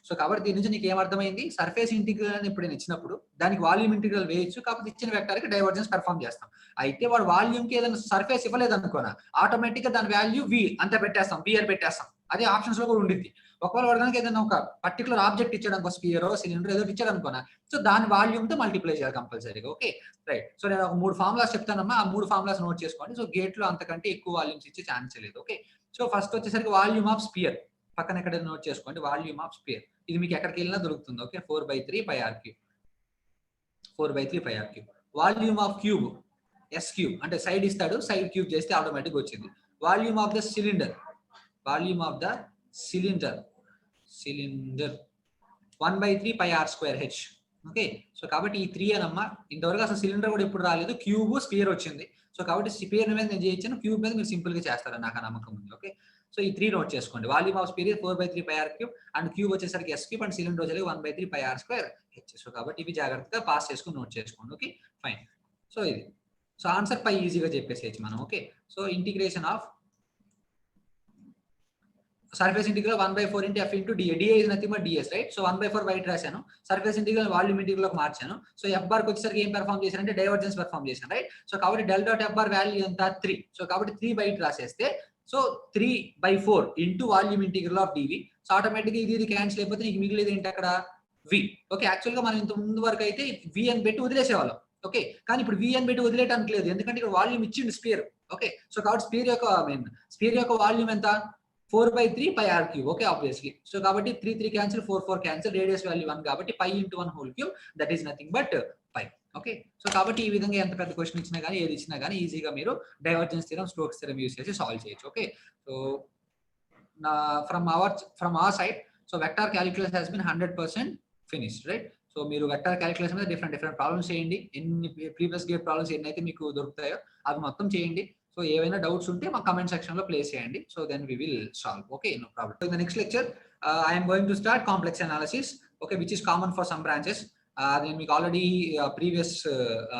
So కాబట్టి దీని నుంచి నీకు ఏమర్థమైంది, సర్ఫేస్ ఇంటిగ్రల్ అని ఇప్పుడు ఇచ్చినప్పుడు దానికి వాల్యూమ్ ఇంటిగ్రల్ వేయచ్చు, కాకపోతే ఇచ్చిన వెక్టర్ కి డైవర్జెన్స్ పెర్ఫామ్ చేస్తాం. అయితే వాడు వాల్యూమ్ కి ఏదైనా సర్ఫేస్ ఇవ్వలేదు అనుకోనా, ఆటోమేటిక్ గా దాని వాల్యూ వి అంత పెట్టేస్తాం, బిఆర్ పెట్టేస్తాం. అదే ఆప్షన్స్ లో కూడా ఉండిద్ది. ఒకవేళ వాడు కనుక ఏదైనా ఒక పర్టికులర్ ఆబ్జెక్ట్ ఇచ్చాడు అనుకో, స్పియర్ సిలిండర్ ఏదో ఇచ్చాడు అనుకోనా, సో దాని వాల్యూమ్ తో మల్టిప్లై చేయాలి కంపల్సరీగా. Okay right. సో నేను ఒక 3 ఫార్ములాస్ చెప్తానమ్మా, ఆ 3 ఫార్ములాస్ నోట్ చేసుకోండి. సో గేట్ లో అంతకంటే ఎక్కువ వాల్యూమ్స్ ఇచ్చే ఛాన్స్ లేదు. ఓకే సో ఫస్ట్ వచ్చేసరికి వాల్యూమ్ ఆఫ్ స్పియర్ పక్కన ఎక్కడ నోట్ చేసుకోండి. వాల్యూమ్ ఆఫ్ స్పియర్ ఇది మీకు ఎక్కడికి వెళ్ళినా దొరుకుతుంది. Okay 4/3 pi are cube, 4/3 pi are cube. Volume of cube S cube, అంటే సైడ్ ఇస్తాడు, సైడ్ క్యూబ్ చేస్తే ఆటోమేటిక్ వచ్చింది. Volume of the cylinder, volume of the cylinder 1/3 pi are square H. Okay so కాబట్టి ఈ 3 అనమ్మా. ఇంతవరకు అసలు సిలిండర్ కూడా ఎప్పుడు రాలేదు, క్యూబ్ స్పియర్ వచ్చింది. సో కాబట్టి స్పియర్ మీద నేను చేయించాను, క్యూబ్ మీద మీరు సింపుల్ గా చేస్తారని నాకు నమ్మకం ఉంది. ఓకే సో ఈ 3 నోట్ చేసుకోండి. Volume of sphere 4/3 pi are cube, and cube వచ్చేసరికి ఎస్ క్యూబ్, అండ్ సిలిండర్ వచ్చేసరికి 1/3 pi are square h. So కాబట్టి ఇవి జాగ్రత్తగా పాస్ చేసుకుని నోట్ చేసుకోండి. Okay fine. సో ఇది సో ఆన్సర్ పై ఈజీగా చెప్పేసేయచ్చు మనం. Okay so integration of surface integral 1/4 into f into dA. dA is nothing but ds, right? So 1/4 బయట రాశాను, సర్ఫేస్ ఇంటిగ్రల్ వాల్యూమ్ ఇంటిగ్రల్ లోకి మార్చాను. సో ఎఫ్ బార్ కి వచ్చేసరికి ఏం పెర్ఫామ్ చేశానంటే డైవర్జెన్స్ పెర్ఫామ్ చేశాను, రైట్? సో కాబట్టి del dot F bar value ఎంత 3. సో కాబట్టి 3 బయట రాసేస్తే so 3/4 into volume integral of dv. So automatic ఇది క్యాన్సిల్ అయిపోతే నీకు మిగిలేదు ఏంటి అక్కడ v. ఓకే యాక్చువల్ గా మనం ఇంత ముందు వరకు అయితే v అని పెట్టి వదిలేసేవాళ్ళం. ఓకే కానీ ఇప్పుడు v అని పెట్టి వదిలేయడానికి లేదు, ఎందుకంటే ఇక్కడ వాల్యూమ్ ఇచ్చింది స్పియర్. ఓకే సో కాబట్టి స్పియర్ యొక్క వాల్యూమ్ ఎంత 4/3 pi are cube. Okay obviously. So కాబట్టి 3 క్యాన్సిల్, 4 క్యాన్సిల్, రేడియస్ వాల్యూ 1 కాబట్టి pi into 1 whole cube, that is nothing but pi. Okay so కాబట్టి ఈ విధంగా ఎంత పెద్ద క్వశ్చన్ ఇచ్చినా కానీ ఏది ఇచ్చినా కానీ ఈజీగా మీరు divergence theorem, Stokes theorem use చేసి సాల్వ్ చేయొచ్చు. Okay so from our side so vector calculus has been 100% finished, right? So మీరు వెక్టార్ క్యాలిక్యులస్ మీద డిఫరెంట్ ప్రాబ్లమ్స్ చేయండి. ఎన్ని ప్రీవియస్ గేట్ ప్రాబ్లమ్స్ ఎన్నైతే మీకు దొరుకుతాయో అవి మొత్తం చేయండి. సో ఏవైనా డౌట్స్ ఉంటే మా కమెంట్ సెక్షన్ లో ప్లేస్ చేయండి. So then we will solve. Okay no problem. In the next lecture I'm going to start complex analysis. Okay which is common for some branches. నేను మీకు ఆల్రెడీ ప్రీవియస్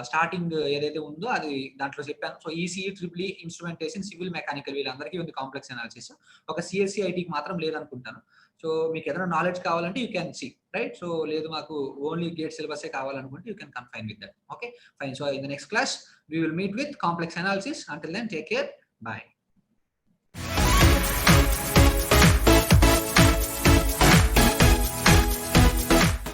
స్టార్టింగ్ ఏదైతే ఉందో అది దాంట్లో చెప్పాను. So ECE, triple instrumentation, civil mechanical వీళ్ళందరికీ ఉంది complex analysis. ఒక సిఎస్సి ఐటీకి మాత్రం లేదనుకుంటాను. సో మీకు ఏదైనా నాలెడ్జ్ కావాలంటే you can see, right? So లేదు మాకు ఓన్లీ గేట్ సిలబస్ కావాలనుకుంటే you can confine with that. Okay fine. So in the next class we will meet with complex analysis. Until then, take care. Bye.